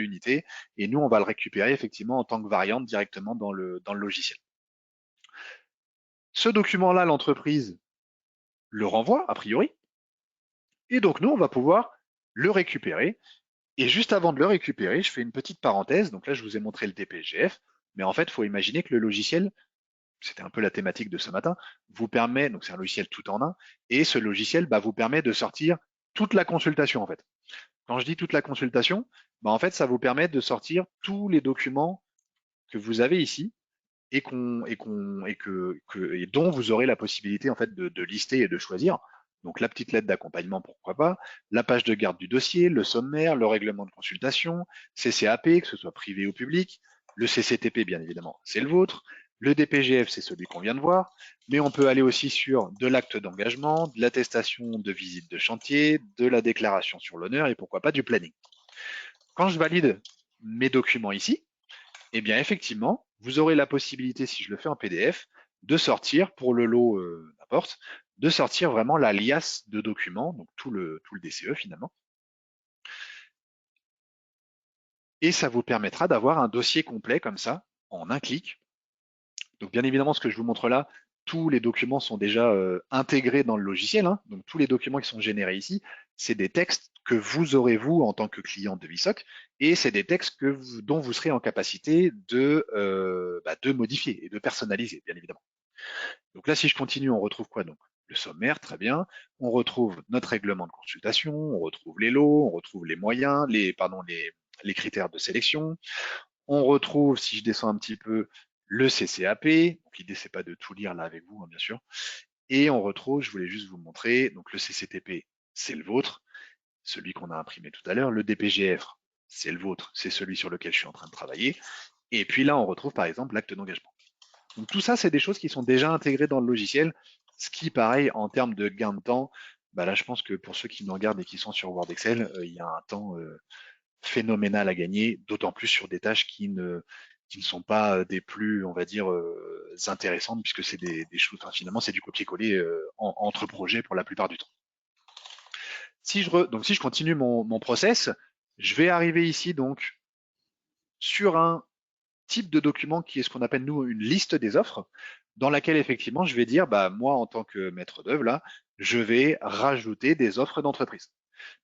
unité, et nous, on va le récupérer effectivement en tant que variante directement dans le logiciel. Ce document-là, l'entreprise le renvoie, a priori, et donc nous, on va pouvoir le récupérer. Et juste avant de le récupérer, je fais une petite parenthèse. Donc là, je vous ai montré le DPGF, mais en fait, il faut imaginer que le logiciel, c'était un peu la thématique de ce matin, vous permet, donc c'est un logiciel tout en un, et ce logiciel vous permet de sortir toute la consultation en fait. Quand je dis toute la consultation, en fait, ça vous permet de sortir tous les documents que vous avez ici et dont vous aurez la possibilité en fait de lister et de choisir. Donc la petite lettre d'accompagnement, pourquoi pas, la page de garde du dossier, le sommaire, le règlement de consultation, CCAP, que ce soit privé ou public, le CCTP, bien évidemment, c'est le vôtre, le DPGF, c'est celui qu'on vient de voir, mais on peut aller aussi sur de l'acte d'engagement, de l'attestation de visite de chantier, de la déclaration sur l'honneur et pourquoi pas du planning. Quand je valide mes documents ici, eh bien effectivement, vous aurez la possibilité, si je le fais en PDF, de sortir pour le lot n'importe, de sortir vraiment la liasse de documents, donc tout le DCE finalement. Et ça vous permettra d'avoir un dossier complet comme ça, en un clic. Donc bien évidemment, ce que je vous montre là, tous les documents sont déjà intégrés dans le logiciel. Hein. Donc tous les documents qui sont générés ici, c'est des textes que vous aurez vous en tant que client de VSOC, et c'est des textes dont vous serez en capacité de modifier et de personnaliser, bien évidemment. Donc là, si je continue, on retrouve quoi donc? Le sommaire, très bien. On retrouve notre règlement de consultation, on retrouve les lots, on retrouve les moyens, les critères de sélection. On retrouve, si je descends un petit peu, le CCAP. Donc l'idée, c'est pas de tout lire là avec vous, hein, bien sûr. Et on retrouve, je voulais juste vous montrer, donc le CCTP, c'est le vôtre, celui qu'on a imprimé tout à l'heure. Le DPGF, c'est le vôtre, c'est celui sur lequel je suis en train de travailler. Et puis là, on retrouve par exemple l'acte d'engagement. Donc tout ça, c'est des choses qui sont déjà intégrées dans le logiciel, ce qui, pareil, en termes de gain de temps, là, je pense que pour ceux qui nous regardent et qui sont sur Word Excel, il y a un temps phénoménal à gagner, d'autant plus sur des tâches qui ne sont pas des plus, on va dire, intéressantes, puisque c'est des choses, enfin, finalement, c'est du copier-coller entre projets pour la plupart du temps. Donc si je continue mon process, je vais arriver ici donc sur un type de document qui est ce qu'on appelle nous une liste des offres, dans laquelle effectivement je vais dire moi en tant que maître d'œuvre là, je vais rajouter des offres d'entreprise.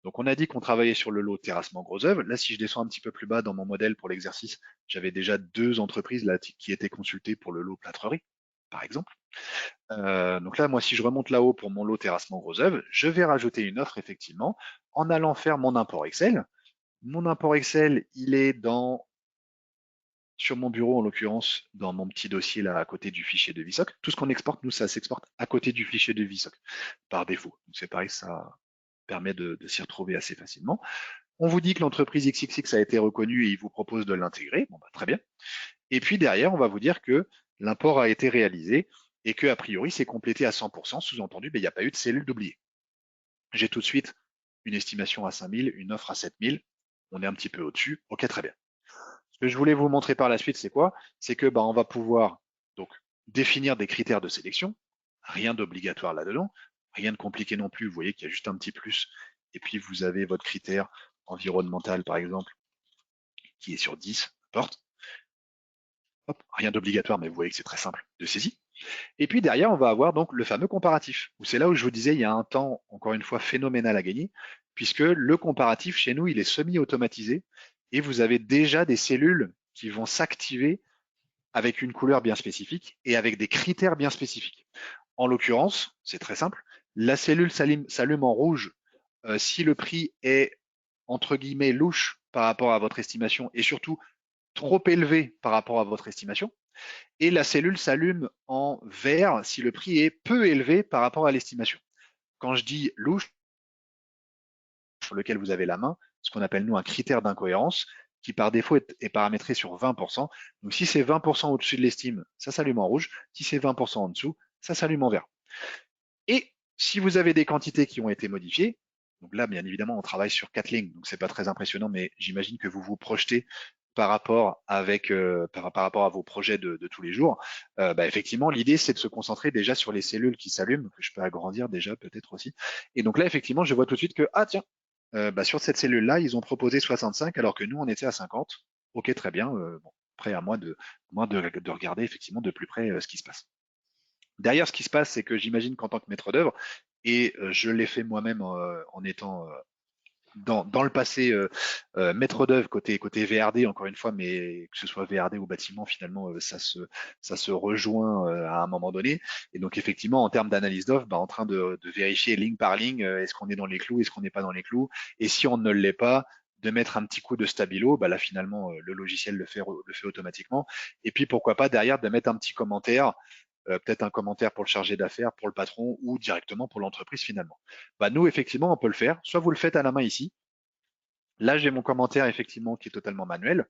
Donc on a dit qu'on travaillait sur le lot terrassement gros œuvre. Là, si je descends un petit peu plus bas dans mon modèle pour l'exercice, j'avais déjà deux entreprises là qui étaient consultées pour le lot plâtrerie, par exemple. Donc là, moi, si je remonte là-haut pour mon lot terrassement gros œuvre, je vais rajouter une offre effectivement en allant faire mon import Excel. Mon import Excel, il est dans sur mon bureau, en l'occurrence, dans mon petit dossier là à côté du fichier de VSOC. Tout ce qu'on exporte, nous, ça s'exporte à côté du fichier de VSOC par défaut. Donc c'est pareil, ça permet de s'y retrouver assez facilement. On vous dit que l'entreprise XXX a été reconnue et il vous propose de l'intégrer. Bon, bah, très bien. Et puis derrière, on va vous dire que l'import a été réalisé et que a priori c'est complété à 100%, sous-entendu, ben, il n'y a pas eu de cellule d'oublié. J'ai tout de suite une estimation à 5000, une offre à 7000, on est un petit peu au-dessus, ok, très bien. Ce que je voulais vous montrer par la suite, c'est quoi? C'est que on va pouvoir donc définir des critères de sélection, rien d'obligatoire là-dedans, rien de compliqué non plus, vous voyez qu'il y a juste un petit plus, et puis vous avez votre critère environnemental par exemple, qui est sur 10, n'importe. Hop, rien d'obligatoire, mais vous voyez que c'est très simple de saisie. Et puis derrière, on va avoir donc le fameux comparatif, où c'est là où je vous disais, il y a un temps, encore une fois, phénoménal à gagner, puisque le comparatif, chez nous, il est semi-automatisé, et vous avez déjà des cellules qui vont s'activer avec une couleur bien spécifique et avec des critères bien spécifiques. En l'occurrence, c'est très simple, la cellule s'allume en rouge si le prix est, entre guillemets, louche par rapport à votre estimation, et surtout trop élevé par rapport à votre estimation, et la cellule s'allume en vert si le prix est peu élevé par rapport à l'estimation. Quand je dis louche, sur lequel vous avez la main, ce qu'on appelle nous un critère d'incohérence, qui par défaut est paramétré sur 20%. Donc si c'est 20% au-dessus de l'estime, ça s'allume en rouge. Si c'est 20% en dessous, ça s'allume en vert. Et si vous avez des quantités qui ont été modifiées, donc là, bien évidemment, on travaille sur 4 lignes, donc c'est pas très impressionnant, mais j'imagine que vous vous projetez par rapport par rapport à vos projets de tous les jours. Effectivement, l'idée c'est de se concentrer déjà sur les cellules qui s'allument, que je peux agrandir déjà peut-être aussi. Et donc là, effectivement, je vois tout de suite que tiens, sur cette cellule-là, ils ont proposé 65 alors que nous on était à 50. Ok, très bien. Bon, après à moi de regarder effectivement de plus près ce qui se passe. Derrière, ce qui se passe, c'est que j'imagine qu'en tant que maître d'œuvre, et je l'ai fait moi-même en étant dans le passé maître d'œuvre côté VRD, encore une fois, mais que ce soit VRD ou bâtiment, finalement, ça se rejoint à un moment donné. Et donc, effectivement, en termes d'analyse d'offre, en train de vérifier ligne par ligne, est-ce qu'on est dans les clous, est-ce qu'on n'est pas dans les clous, et si on ne l'est pas, de mettre un petit coup de stabilo, là finalement le logiciel le fait automatiquement. Et puis pourquoi pas derrière de mettre un petit commentaire, peut-être un commentaire pour le chargé d'affaires, pour le patron ou directement pour l'entreprise finalement. Nous, effectivement, on peut le faire. Soit vous le faites à la main ici. Là, j'ai mon commentaire effectivement qui est totalement manuel,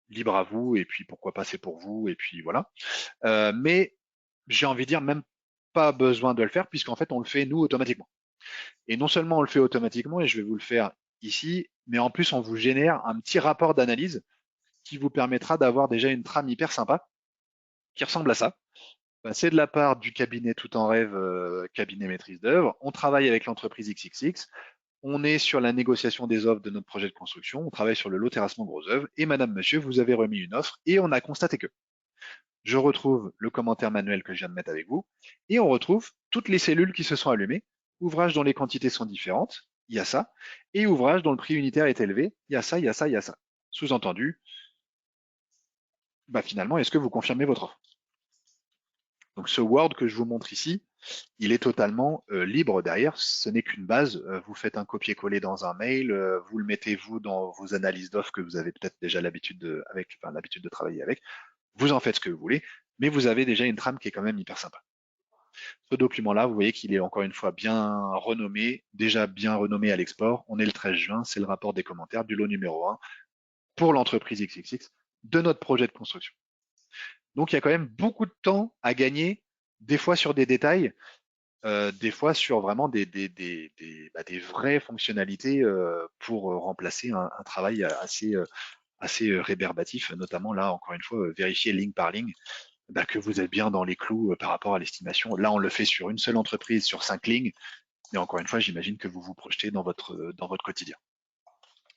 libre à vous, et puis pourquoi pas c'est pour vous, et puis voilà. Mais j'ai envie de dire même pas besoin de le faire puisqu'en fait on le fait nous automatiquement. Et non seulement on le fait automatiquement, et je vais vous le faire ici, mais en plus on vous génère un petit rapport d'analyse qui vous permettra d'avoir déjà une trame hyper sympa qui ressemble à ça. C'est de la part du cabinet Tout en Rêve, cabinet maîtrise d'œuvre. On travaille avec l'entreprise XXX. On est sur la négociation des offres de notre projet de construction. On travaille sur le lot terrassement gros œuvre. Et madame, monsieur, vous avez remis une offre et on a constaté que. Je retrouve le commentaire manuel que je viens de mettre avec vous et on retrouve toutes les cellules qui se sont allumées. Ouvrage dont les quantités sont différentes, il y a ça. Et ouvrage dont le prix unitaire est élevé, il y a ça, il y a ça, il y a ça. Sous-entendu, finalement, est-ce que vous confirmez votre offre? Donc ce Word que je vous montre ici, il est totalement libre derrière, ce n'est qu'une base. Vous faites un copier-coller dans un mail, vous le mettez vous dans vos analyses d'offres que vous avez peut-être déjà l'habitude de travailler avec. Vous en faites ce que vous voulez, mais vous avez déjà une trame qui est quand même hyper sympa. Ce document-là, vous voyez qu'il est encore une fois bien renommé, déjà bien renommé à l'export. On est le 13 juin, c'est le rapport des commentaires du lot numéro 1 pour l'entreprise XXX de notre projet de construction. Donc il y a quand même beaucoup de temps à gagner, des fois sur des détails, des fois sur vraiment des vraies fonctionnalités pour remplacer un travail assez rébarbatif, notamment là, encore une fois, vérifier ligne par ligne que vous êtes bien dans les clous par rapport à l'estimation. Là, on le fait sur une seule entreprise, sur 5 lignes, mais encore une fois, j'imagine que vous vous projetez dans votre quotidien.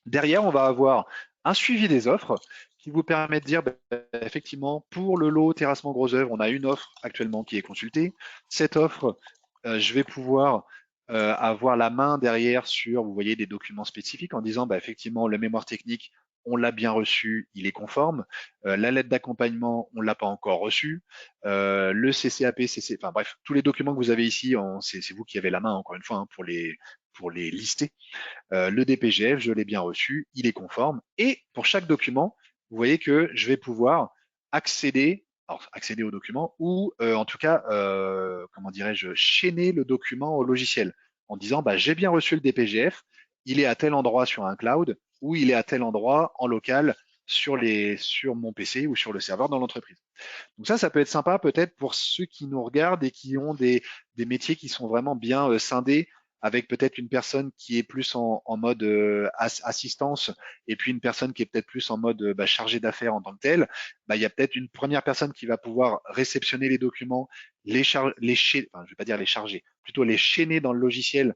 Derrière, on va avoir un suivi des offres qui vous permet de dire, effectivement, pour le lot terrassement gros œuvre, on a une offre actuellement qui est consultée. Cette offre, je vais pouvoir avoir la main derrière sur, vous voyez, des documents spécifiques en disant, effectivement, le mémoire technique, on l'a bien reçu, il est conforme. La lettre d'accompagnement, on ne l'a pas encore reçu. Le CCAP, enfin bref, tous les documents que vous avez ici, c'est vous qui avez la main, encore une fois, pour les lister. Le DPGF, je l'ai bien reçu, il est conforme. Et pour chaque document, vous voyez que je vais pouvoir accéder, alors accéder au document ou en tout cas, comment dirais-je, chaîner le document au logiciel en disant bah, j'ai bien reçu le DPGF, il est à tel endroit sur un cloud ou il est à tel endroit en local sur mon PC ou sur le serveur dans l'entreprise. Donc ça peut être sympa peut-être pour ceux qui nous regardent et qui ont des métiers qui sont vraiment bien scindés, avec peut-être une personne qui est plus en mode assistance et puis une personne qui est peut-être plus en mode bah, chargé d'affaires en tant que tel. Bah, il y a peut-être une première personne qui va pouvoir réceptionner les documents, enfin, je vais pas dire les charger, plutôt les chaîner dans le logiciel.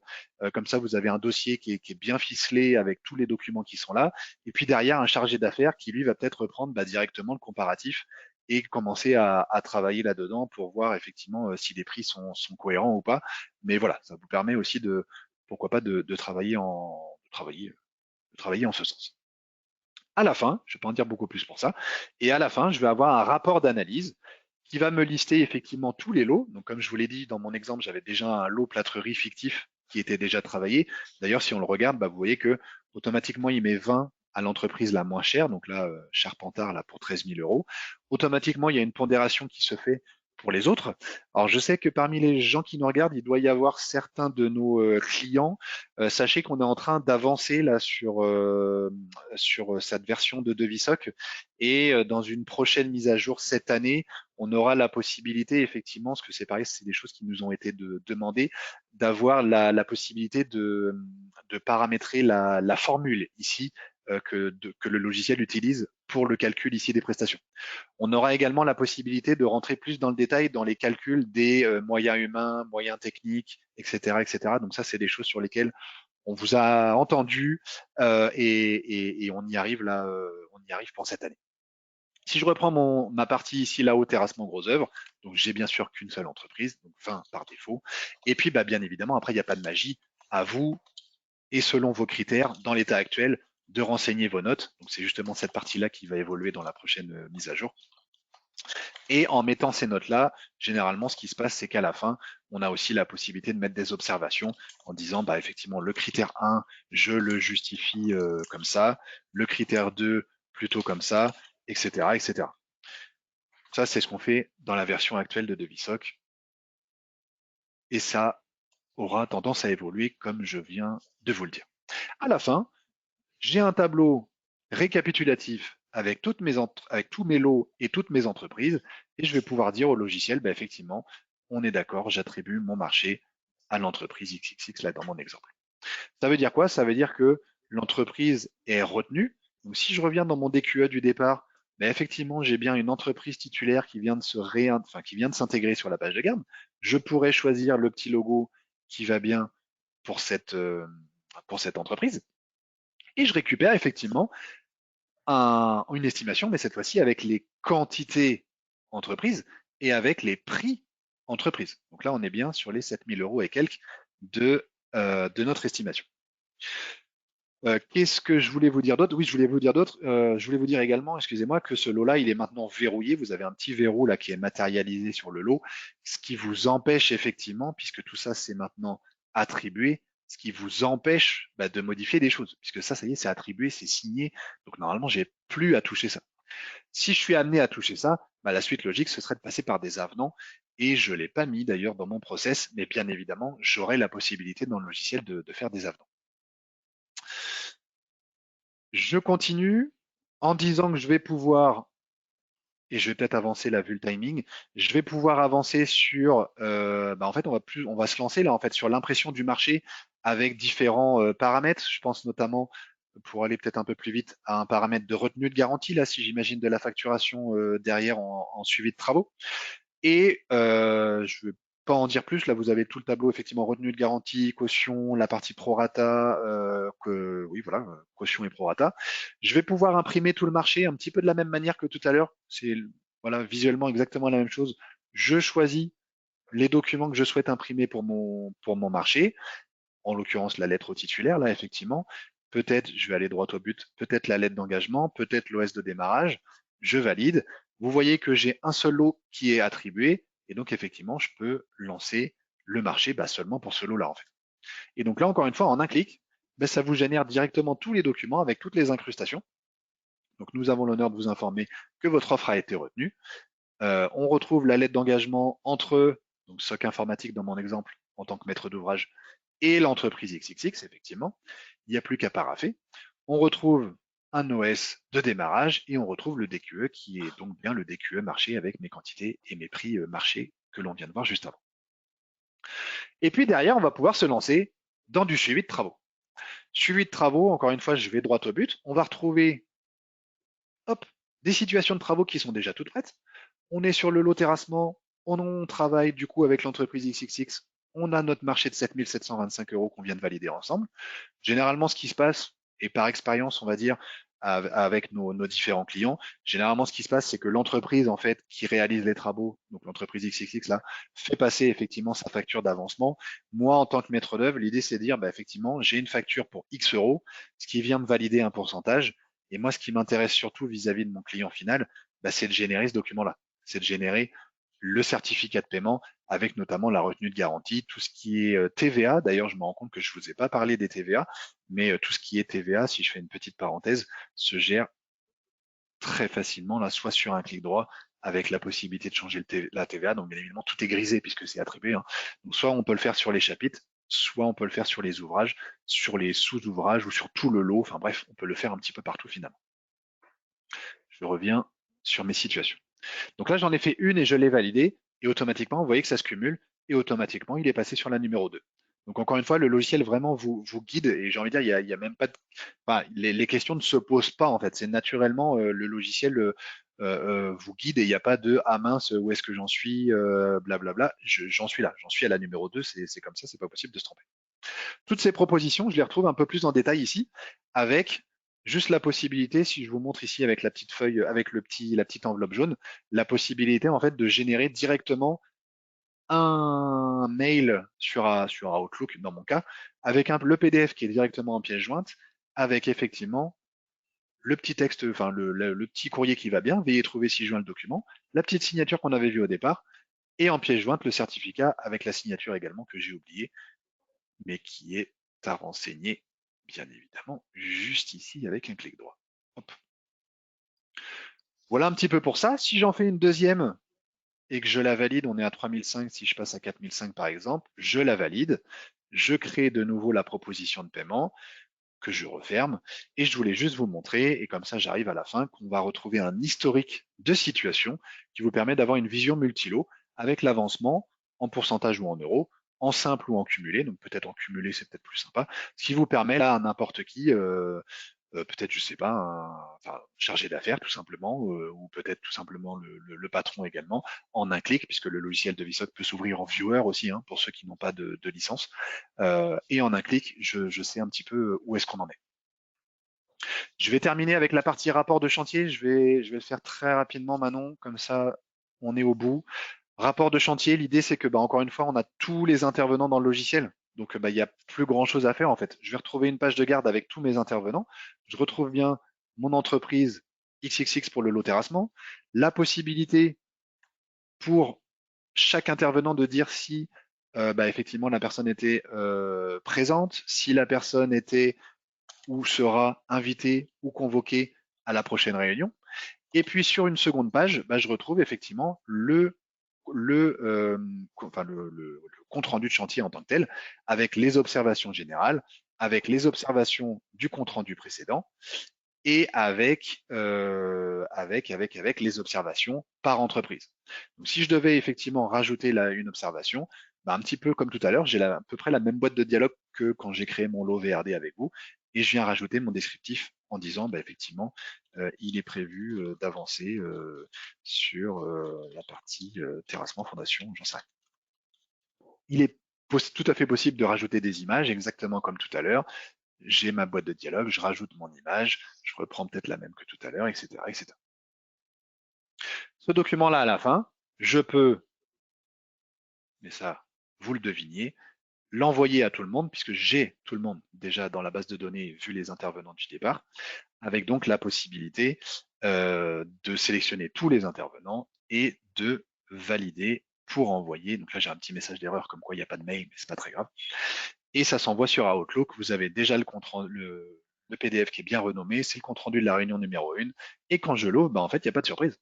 Comme ça, vous avez un dossier qui est bien ficelé avec tous les documents qui sont là. Et puis derrière, un chargé d'affaires qui lui va peut-être reprendre bah, directement le comparatif et commencer à travailler là-dedans pour voir effectivement si les prix sont cohérents ou pas. Mais voilà, ça vous permet aussi de, pourquoi pas, de travailler en ce sens. À la fin, je ne vais pas en dire beaucoup plus pour ça, et à la fin, je vais avoir un rapport d'analyse qui va me lister effectivement tous les lots. Donc, comme je vous l'ai dit, dans mon exemple, j'avais déjà un lot plâtrerie fictif qui était déjà travaillé. D'ailleurs, si on le regarde, bah, vous voyez que automatiquement, il met 20 à l'entreprise la moins chère. Donc là, Charpentard, là, pour 13 000 euros. Automatiquement, il y a une pondération qui se fait pour les autres. Alors, je sais que parmi les gens qui nous regardent, il doit y avoir certains de nos clients. Sachez qu'on est en train d'avancer là sur cette version de DeviSoc et dans une prochaine mise à jour cette année, on aura la possibilité, effectivement, parce que c'est pareil, c'est des choses qui nous ont été demandées, d'avoir la possibilité de paramétrer la formule ici que le logiciel utilise pour le calcul ici des prestations. On aura également la possibilité de rentrer plus dans le détail dans les calculs des moyens humains, moyens techniques, etc., etc. Donc ça, c'est des choses sur lesquelles on vous a entendu et on y arrive là, on y arrive pour cette année. Si je reprends ma partie ici là-haut, terrassement gros œuvre, donc j'ai bien sûr qu'une seule entreprise, donc 20 par défaut. Et puis bah, bien évidemment, après, il n'y a pas de magie. À vous, et selon vos critères, dans l'état actuel, de renseigner vos notes. Donc c'est justement cette partie-là qui va évoluer dans la prochaine mise à jour. Et en mettant ces notes-là, généralement, ce qui se passe, c'est qu'à la fin, on a aussi la possibilité de mettre des observations en disant, bah, effectivement, le critère 1, je le justifie comme ça, le critère 2, plutôt comme ça, etc., etc. Ça, c'est ce qu'on fait dans la version actuelle de DeviSoc. Et ça aura tendance à évoluer comme je viens de vous le dire. À la fin, j'ai un tableau récapitulatif avec avec tous mes lots et toutes mes entreprises, et je vais pouvoir dire au logiciel, bah, effectivement, on est d'accord, j'attribue mon marché à l'entreprise XXX là dans mon exemple. Ça veut dire quoi? Ça veut dire que l'entreprise est retenue. Donc si je reviens dans mon DQE du départ, bah, effectivement, j'ai bien une entreprise titulaire qui vient de qui vient de s'intégrer sur la page de garde. Je pourrais choisir le petit logo qui va bien pour cette entreprise. Et je récupère effectivement une estimation, mais cette fois-ci avec les quantités entreprises et avec les prix entreprises. Donc là, on est bien sur les 7 000 euros et quelques de notre estimation. Qu'est-ce que je voulais vous dire d'autre? Oui, je voulais vous dire d'autre. Je voulais vous dire également, excusez-moi, que ce lot-là, il est maintenant verrouillé. Vous avez un petit verrou là qui est matérialisé sur le lot, ce qui vous empêche effectivement, puisque tout ça c'est maintenant attribué, ce qui vous empêche bah, de modifier des choses, puisque ça y est, c'est attribué, c'est signé. Donc normalement, j'ai plus à toucher ça. Si je suis amené à toucher ça, bah, la suite logique, ce serait de passer par des avenants. Et je l'ai pas mis d'ailleurs dans mon process, mais bien évidemment, j'aurai la possibilité dans le logiciel de faire des avenants. Je continue en disant que je vais pouvoir, et je vais peut-être avancer là vu le timing, je vais pouvoir avancer sur, bah, en fait, on va se lancer là en fait sur l'impression du marché avec différents paramètres. Je pense notamment, pour aller peut-être un peu plus vite, à un paramètre de retenue de garantie là, si j'imagine de la facturation derrière en suivi de travaux. Et je ne vais pas en dire plus. Là, vous avez tout le tableau, effectivement, retenue de garantie, caution, la partie prorata, oui, voilà, caution et prorata. Je vais pouvoir imprimer tout le marché un petit peu de la même manière que tout à l'heure. C'est voilà, visuellement exactement la même chose. Je choisis les documents que je souhaite imprimer pour mon marché, en l'occurrence la lettre au titulaire, là, effectivement. Peut-être, je vais aller droit au but, peut-être la lettre d'engagement, peut-être l'OS de démarrage. Je valide. Vous voyez que j'ai un seul lot qui est attribué, et donc effectivement, je peux lancer le marché bah, seulement pour ce lot-là, en fait. Et donc là, encore une fois, en un clic, bah, ça vous génère directement tous les documents avec toutes les incrustations. Donc, nous avons l'honneur de vous informer que votre offre a été retenue. On retrouve la lettre d'engagement entre, donc SOC informatique dans mon exemple, en tant que maître d'ouvrage, et l'entreprise XXX, effectivement. Il n'y a plus qu'à paraffer. On retrouve un OS de démarrage et on retrouve le DQE qui est donc bien le DQE marché avec mes quantités et mes prix marché que l'on vient de voir juste avant. Et puis derrière, on va pouvoir se lancer dans du suivi de travaux. Suivi de travaux, encore une fois, je vais droit au but. On va retrouver hop, des situations de travaux qui sont déjà toutes prêtes. On est sur le lot terrassement, on travaille du coup avec l'entreprise XXX, on a notre marché de 7 725 € qu'on vient de valider ensemble. Généralement, ce qui se passe, et par expérience, on va dire, avec nos différents clients, généralement, ce qui se passe, c'est que l'entreprise, en fait, qui réalise les travaux, donc l'entreprise XXX, là, fait passer effectivement sa facture d'avancement. Moi, en tant que maître d'œuvre, l'idée, c'est de dire, bah, effectivement, j'ai une facture pour X euros, ce qui vient me valider un pourcentage. Et moi, ce qui m'intéresse surtout vis-à-vis de mon client final, bah, c'est de générer ce document-là. C'est de générer le certificat de paiement avec notamment la retenue de garantie, tout ce qui est TVA. D'ailleurs, je me rends compte que je vous ai pas parlé des TVA, mais tout ce qui est TVA, si je fais une petite parenthèse, se gère très facilement, là, soit sur un clic droit, avec la possibilité de changer la TVA. Donc, bien évidemment, tout est grisé puisque c'est attribué, hein. Donc, soit on peut le faire sur les chapitres, soit on peut le faire sur les ouvrages, sur les sous-ouvrages ou sur tout le lot. Enfin bref, on peut le faire un petit peu partout finalement. Je reviens sur mes situations. Donc là, j'en ai fait une et je l'ai validée. Et automatiquement, vous voyez que ça se cumule. Et automatiquement, il est passé sur la numéro 2. Donc encore une fois, le logiciel vraiment vous guide. Et j'ai envie de dire, il y a même pas de... Enfin, les questions ne se posent pas en fait. C'est naturellement le logiciel vous guide et il n'y a pas de ah mince, où est-ce que j'en suis, blablabla. J'en suis là. J'en suis à la numéro 2. C'est comme ça, c'est pas possible de se tromper. Toutes ces propositions, je les retrouve un peu plus en détail ici, avec juste la possibilité, si je vous montre ici avec la petite feuille, avec la petite enveloppe jaune, la possibilité en fait de générer directement un mail sur Outlook dans mon cas, avec le PDF qui est directement en pièce jointe, avec effectivement le petit texte, enfin le petit courrier qui va bien, veuillez trouver ci joint le document, la petite signature qu'on avait vue au départ, et en pièce jointe le certificat avec la signature également que j'ai oublié, mais qui est à renseigner, bien évidemment, juste ici avec un clic droit. Hop. Voilà un petit peu pour ça. Si j'en fais une deuxième et que je la valide, on est à 3005, si je passe à 4005 par exemple, je la valide, je crée de nouveau la proposition de paiement que je referme et je voulais juste vous montrer, et comme ça j'arrive à la fin, qu'on va retrouver un historique de situation qui vous permet d'avoir une vision multilo avec l'avancement en pourcentage ou en euros, en simple ou en cumulé, donc peut-être en cumulé c'est peut-être plus sympa, ce qui vous permet là à n'importe qui, peut-être je sais pas, enfin, chargé d'affaires tout simplement, ou peut-être tout simplement le patron également, en un clic, puisque le logiciel de VSOC peut s'ouvrir en viewer aussi, hein, pour ceux qui n'ont pas de licence, et en un clic, je sais un petit peu où est-ce qu'on en est. Je vais terminer avec la partie rapport de chantier. Je vais le faire très rapidement, Manon, comme ça on est au bout. Rapport de chantier, l'idée c'est que, bah, encore une fois, on a tous les intervenants dans le logiciel. Donc, bah, il n'y a plus grand-chose à faire en fait. Je vais retrouver une page de garde avec tous mes intervenants. Je retrouve bien mon entreprise XXX pour le lot terrassement. La possibilité pour chaque intervenant de dire si bah, effectivement la personne était présente, si la personne était ou sera invitée ou convoquée à la prochaine réunion. Et puis sur une seconde page, bah, je retrouve effectivement enfin, le compte rendu de chantier en tant que tel, avec les observations générales, avec les observations du compte rendu précédent et avec les observations par entreprise. Donc si je devais effectivement rajouter une observation, bah, un petit peu comme tout à l'heure, j'ai à peu près la même boîte de dialogue que quand j'ai créé mon lot VRD avec vous, et je viens rajouter mon descriptif en disant bah, effectivement, il est prévu d'avancer sur la partie terrassement, fondation, j'en sais rien. Il est tout à fait possible de rajouter des images, exactement comme tout à l'heure. J'ai ma boîte de dialogue, je rajoute mon image, je reprends peut-être la même que tout à l'heure, etc., etc. Ce document-là, à la fin, je peux, mais ça, vous le deviniez, l'envoyer à tout le monde, puisque j'ai tout le monde déjà dans la base de données, vu les intervenants du départ, avec donc la possibilité de sélectionner tous les intervenants et de valider pour envoyer. Donc là, j'ai un petit message d'erreur comme quoi il n'y a pas de mail, mais c'est pas très grave. Et ça s'envoie sur Outlook. Vous avez déjà le PDF qui est bien renommé, c'est le compte-rendu de la réunion numéro 1. Et quand je l'ouvre, en fait, il n'y a pas de surprise.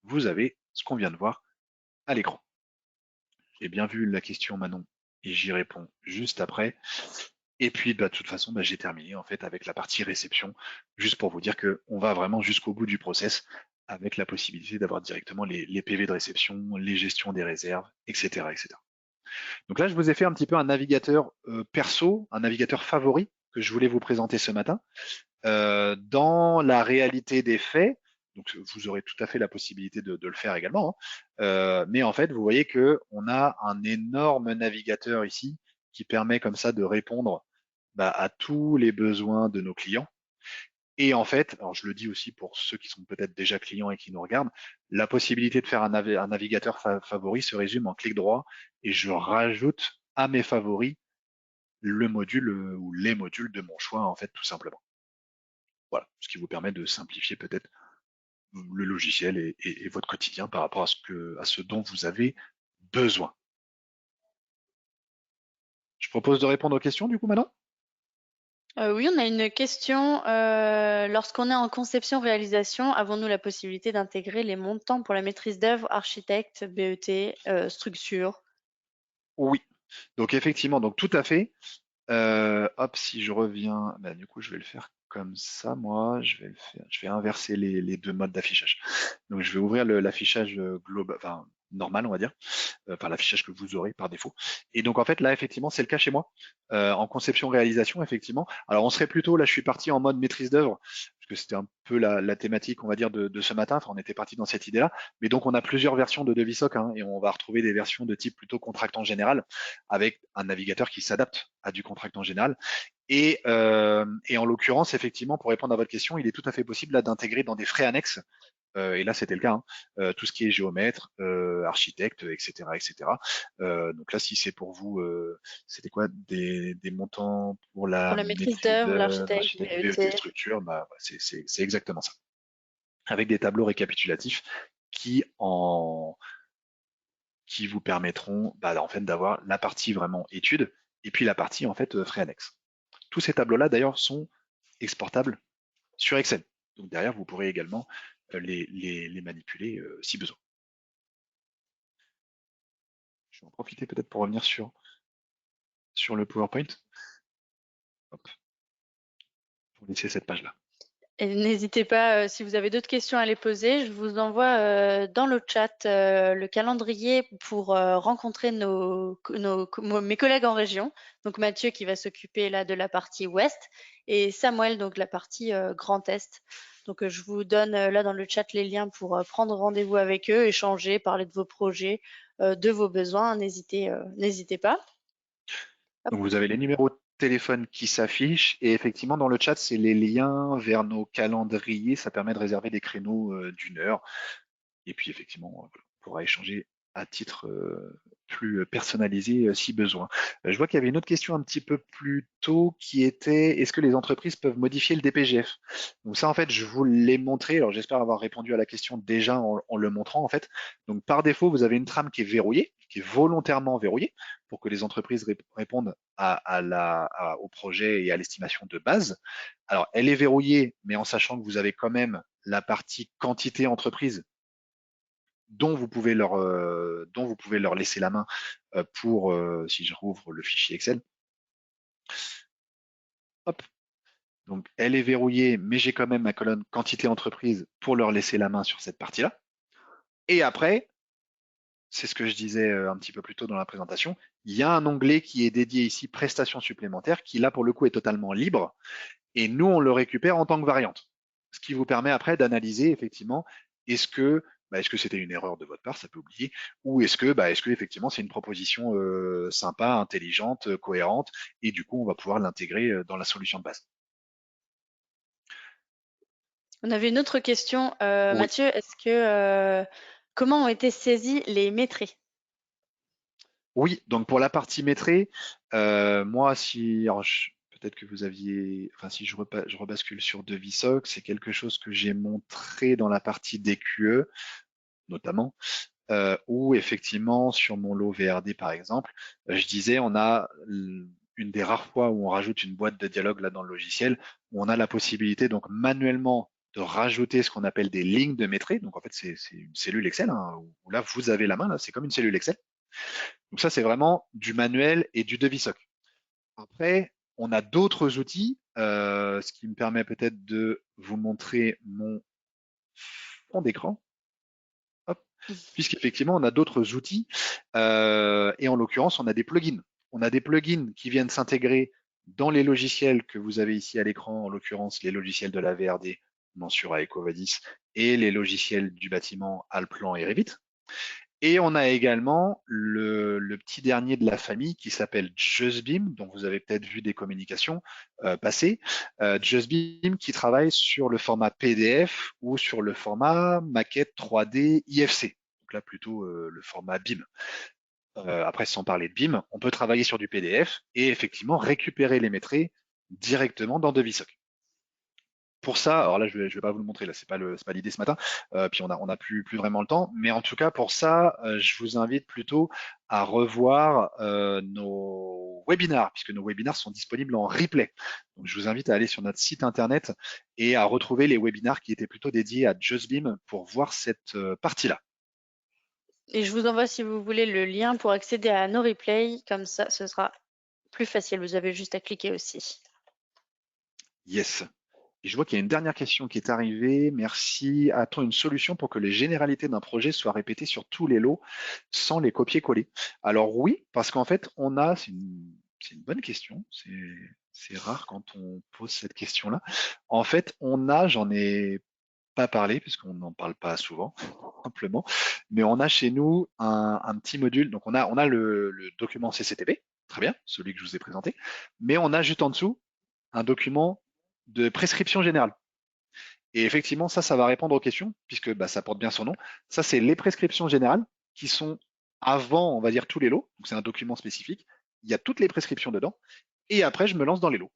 Vous avez ce qu'on vient de voir à l'écran. J'ai bien vu la question Manon et j'y réponds juste après. Et puis, de toute façon, j'ai terminé en fait avec la partie réception, juste pour vous dire que on va vraiment jusqu'au bout du process avec la possibilité d'avoir directement les PV de réception, les gestions des réserves, etc., etc. Donc là, je vous ai fait un petit peu un navigateur perso, un navigateur favori que je voulais vous présenter ce matin. Dans la réalité des faits, donc vous aurez tout à fait la possibilité de le faire également, hein, mais en fait, vous voyez que on a un énorme navigateur ici qui permet comme ça de répondre à tous les besoins de nos clients. Et en fait, alors je le dis aussi pour ceux qui sont peut-être déjà clients et qui nous regardent, la possibilité de faire un navigateur favori se résume en clic droit et je rajoute à mes favoris le module ou les modules de mon choix, en fait, tout simplement. Voilà, ce qui vous permet de simplifier peut-être le logiciel et votre quotidien par rapport à ce dont vous avez besoin. Je propose de répondre aux questions du coup maintenant. Oui, on a une question. Lorsqu'on est en conception-réalisation, avons-nous la possibilité d'intégrer les montants pour la maîtrise d'œuvre, architecte, BET, structure? Oui, donc effectivement, donc tout à fait. Hop, si je reviens, du coup, je vais le faire comme ça, moi, je vais inverser les deux modes d'affichage. Donc, je vais ouvrir l'affichage global, enfin, normal, on va dire, enfin, l'affichage que vous aurez par défaut. Et donc, en fait, là, effectivement, c'est le cas chez moi. En conception-réalisation, effectivement. Alors, on serait plutôt, là, je suis parti en mode maîtrise d'œuvre, parce que c'était un peu la thématique, on va dire, de ce matin. Enfin, on était parti dans cette idée-là. Mais donc, on a plusieurs versions de Devisoc, hein, et on va retrouver des versions de type plutôt contractant général, avec un navigateur qui s'adapte à du contractant général. Et en l'occurrence, effectivement, pour répondre à votre question, il est tout à fait possible là d'intégrer dans des frais annexes, et là c'était le cas, hein, tout ce qui est géomètre, architecte, etc., etc. Donc là, si c'est pour vous, c'était quoi des montants pour Pour la la maîtrise maîtrise d'œuvre, d'œuvre, l'architecte, architecte, BET, BET. structure, c'est exactement ça, avec des tableaux récapitulatifs qui en qui vous permettront en fait d'avoir la partie vraiment étude et puis la partie en fait frais annexes. Tous ces tableaux-là d'ailleurs sont exportables sur Excel. Donc derrière, vous pourrez également les manipuler si besoin. Je vais en profiter peut-être pour revenir sur le PowerPoint. Hop, pour laisser cette page-là. Et n'hésitez pas, si vous avez d'autres questions à les poser, je vous envoie dans le chat le calendrier pour rencontrer mes collègues en région. Donc Mathieu qui va s'occuper là de la partie ouest et Samuel donc de la partie Grand Est. Donc je vous donne là dans le chat les liens pour prendre rendez-vous avec eux, échanger, parler de vos projets, de vos besoins. N'hésitez pas. Hop. Donc vous avez les numéros de téléphone qui s'affichent et effectivement dans le chat, c'est les liens vers nos calendriers. Ça permet de réserver des créneaux d'une heure. Et puis effectivement, voilà, on pourra échanger à titre plus personnalisé si besoin. Je vois qu'il y avait une autre question un petit peu plus tôt qui était est-ce que les entreprises peuvent modifier le DPGF? Donc ça en fait je vous l'ai montré, alors j'espère avoir répondu à la question déjà en le montrant en fait. Donc par défaut vous avez une trame qui est verrouillée, qui est volontairement verrouillée pour que les entreprises répondent au projet et à l'estimation de base. Alors elle est verrouillée mais en sachant que vous avez quand même la partie quantité entreprise dont vous pouvez leur laisser la main pour, si je rouvre le fichier Excel, hop, donc elle est verrouillée, mais j'ai quand même ma colonne quantité entreprise pour leur laisser la main sur cette partie-là. Et après, c'est ce que je disais un petit peu plus tôt dans la présentation, il y a un onglet qui est dédié ici prestations supplémentaires, qui là pour le coup est totalement libre, et nous on le récupère en tant que variante. Ce qui vous permet après d'analyser effectivement est-ce que est-ce que c'était une erreur de votre part, ça peut oublier, ou est-ce que effectivement c'est une proposition sympa, intelligente, cohérente, et du coup on va pouvoir l'intégrer dans la solution de base. On avait une autre question. Oui, Mathieu, comment ont été saisis les métrés? oui. Donc pour la partie métrée, moi si alors, peut-être que vous aviez, enfin si je rebascule sur Devisoc, c'est quelque chose que j'ai montré dans la partie DQE notamment. Où effectivement sur mon lot VRD par exemple, je disais on a une des rares fois où on rajoute une boîte de dialogue là dans le logiciel, où on a la possibilité donc manuellement de rajouter ce qu'on appelle des lignes de métré. Donc en fait, c'est une cellule Excel, hein, où là, vous avez la main, là, c'est comme une cellule Excel. Donc ça, c'est vraiment du manuel et du devisoc. Après, on a d'autres outils, ce qui me permet peut-être de vous montrer mon fond d'écran. Hop. Puisqu'effectivement, on a d'autres outils, et en l'occurrence, on a des plugins. On a des plugins qui viennent s'intégrer dans les logiciels que vous avez ici à l'écran, en l'occurrence les logiciels de la VRD, Mensura et Covadis, et les logiciels du bâtiment Allplan et Revit. Et on a également le petit dernier de la famille qui s'appelle JustBeam, dont vous avez peut-être vu des communications passer. JustBeam qui travaille sur le format PDF ou sur le format maquette 3D IFC. Donc là, plutôt le format BIM. Après, sans parler de BIM, on peut travailler sur du PDF et effectivement récupérer les métrés directement dans Devisoc. Pour ça, alors là, je vais pas vous le montrer, là, c'est pas l'idée ce matin, puis on a plus vraiment le temps, mais en tout cas, pour ça, je vous invite plutôt à revoir nos webinars, puisque nos webinars sont disponibles en replay. Donc, je vous invite à aller sur notre site internet et à retrouver les webinars qui étaient plutôt dédiés à JustBeam pour voir cette partie-là. Et je vous envoie, si vous voulez, le lien pour accéder à nos replays. Comme ça, ce sera plus facile. Vous avez juste à cliquer aussi. Yes. Et je vois qu'il y a une dernière question qui est arrivée. Merci. A-t-on une solution pour que les généralités d'un projet soient répétées sur tous les lots sans les copier-coller? Alors oui, parce qu'en fait, c'est une bonne question. C'est rare quand on pose cette question-là. En fait, j'en ai pas parlé puisqu'on n'en parle pas souvent, simplement, mais on a chez nous un petit module. Donc on a le document CCTP, très bien, celui que je vous ai présenté, mais on a juste en dessous un document de prescription générale. Et effectivement, ça va répondre aux questions, puisque bah, ça porte bien son nom. Ça, c'est les prescriptions générales qui sont avant, on va dire, tous les lots. Donc, c'est un document spécifique. Il y a toutes les prescriptions dedans. Et après, je me lance dans les lots.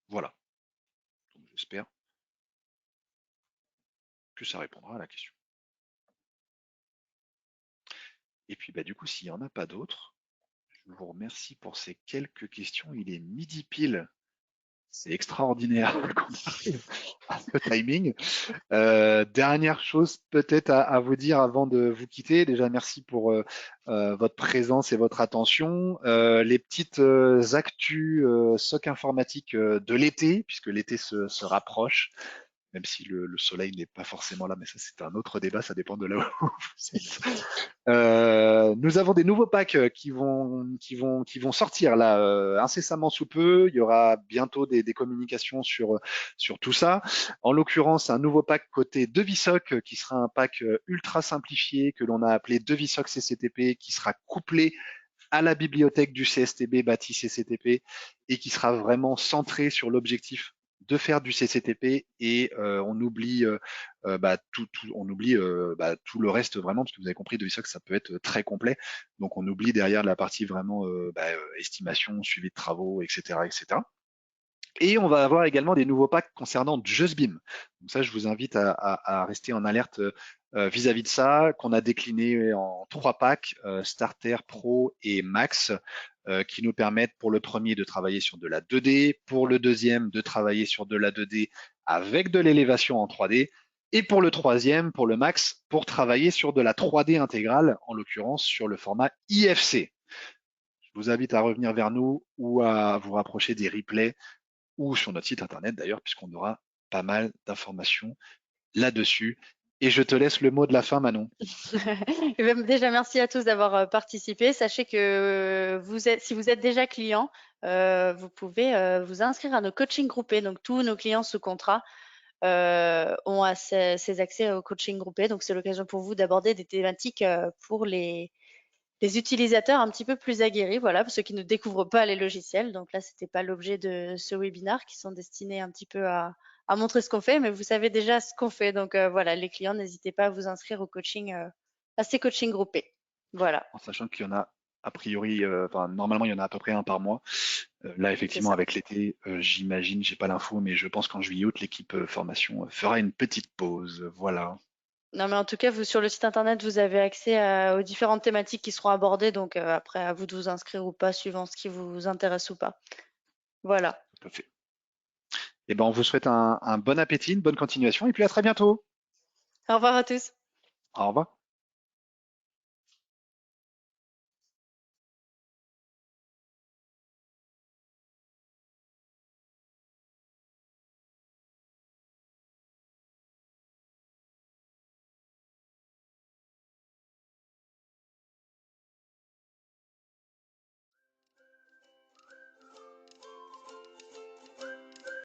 Voilà. Donc, j'espère que ça répondra à la question. Et puis, bah, du coup, s'il n'y en a pas d'autres, je vous remercie pour ces quelques questions. Il est midi pile. C'est extraordinaire qu'on arrive à ce timing. Dernière chose peut-être à vous dire avant de vous quitter. Déjà, merci pour votre présence et votre attention. Les petites actus SOC informatique de l'été, puisque l'été se rapproche, même si le soleil n'est pas forcément là, mais ça c'est un autre débat, ça dépend de là où vous êtes. Nous avons des nouveaux packs qui vont sortir là incessamment sous peu. Il y aura bientôt des communications sur tout ça. En l'occurrence, un nouveau pack côté Devisoc qui sera un pack ultra simplifié que l'on a appelé Devisoc CCTP, qui sera couplé à la bibliothèque du CSTB bâti CCTP et qui sera vraiment centré sur l'objectif de faire du CCTP et on oublie tout le reste vraiment parce que vous avez compris de ça que ça peut être très complet, donc on oublie derrière la partie vraiment estimation, suivi de travaux, etc., etc. Et on va avoir également des nouveaux packs concernant JustBeam. Donc ça, je vous invite à rester en alerte vis-à-vis de ça, qu'on a décliné en 3 packs, Starter, Pro et Max, qui nous permettent pour le premier de travailler sur de la 2D, pour le deuxième de travailler sur de la 2D avec de l'élévation en 3D, et pour le troisième, pour le Max, pour travailler sur de la 3D intégrale, en l'occurrence sur le format IFC. Je vous invite à revenir vers nous ou à vous rapprocher des replays ou sur notre site internet d'ailleurs, puisqu'on aura pas mal d'informations là-dessus. Et je te laisse le mot de la fin, Manon. Eh ben, déjà, merci à tous d'avoir participé. Sachez que si vous êtes déjà client, vous pouvez vous inscrire à nos coachings groupés. Donc, tous nos clients sous contrat ont ces accès au coaching groupé. Donc, c'est l'occasion pour vous d'aborder des thématiques pour les utilisateurs un petit peu plus aguerris, voilà, pour ceux qui ne découvrent pas les logiciels. Donc là, c'était pas l'objet de ce webinaire, qui sont destinés un petit peu à montrer ce qu'on fait, mais vous savez déjà ce qu'on fait. Donc voilà, les clients, n'hésitez pas à vous inscrire au coaching, à ces coachings groupés. Voilà, En sachant qu'il y en a a priori, normalement, il y en a à peu près un par mois. Là, c'est effectivement, ça. avec l'été, j'imagine, j'ai pas l'info, mais je pense qu'en juillet-août, l'équipe formation fera une petite pause. Voilà. Non, mais en tout cas, vous, sur le site internet, vous avez accès aux différentes thématiques qui seront abordées. Donc, après, à vous de vous inscrire ou pas, suivant ce qui vous intéresse ou pas. Voilà. Tout à fait. Eh ben, on vous souhaite un bon appétit, une bonne continuation, et puis à très bientôt. Au revoir à tous. Au revoir.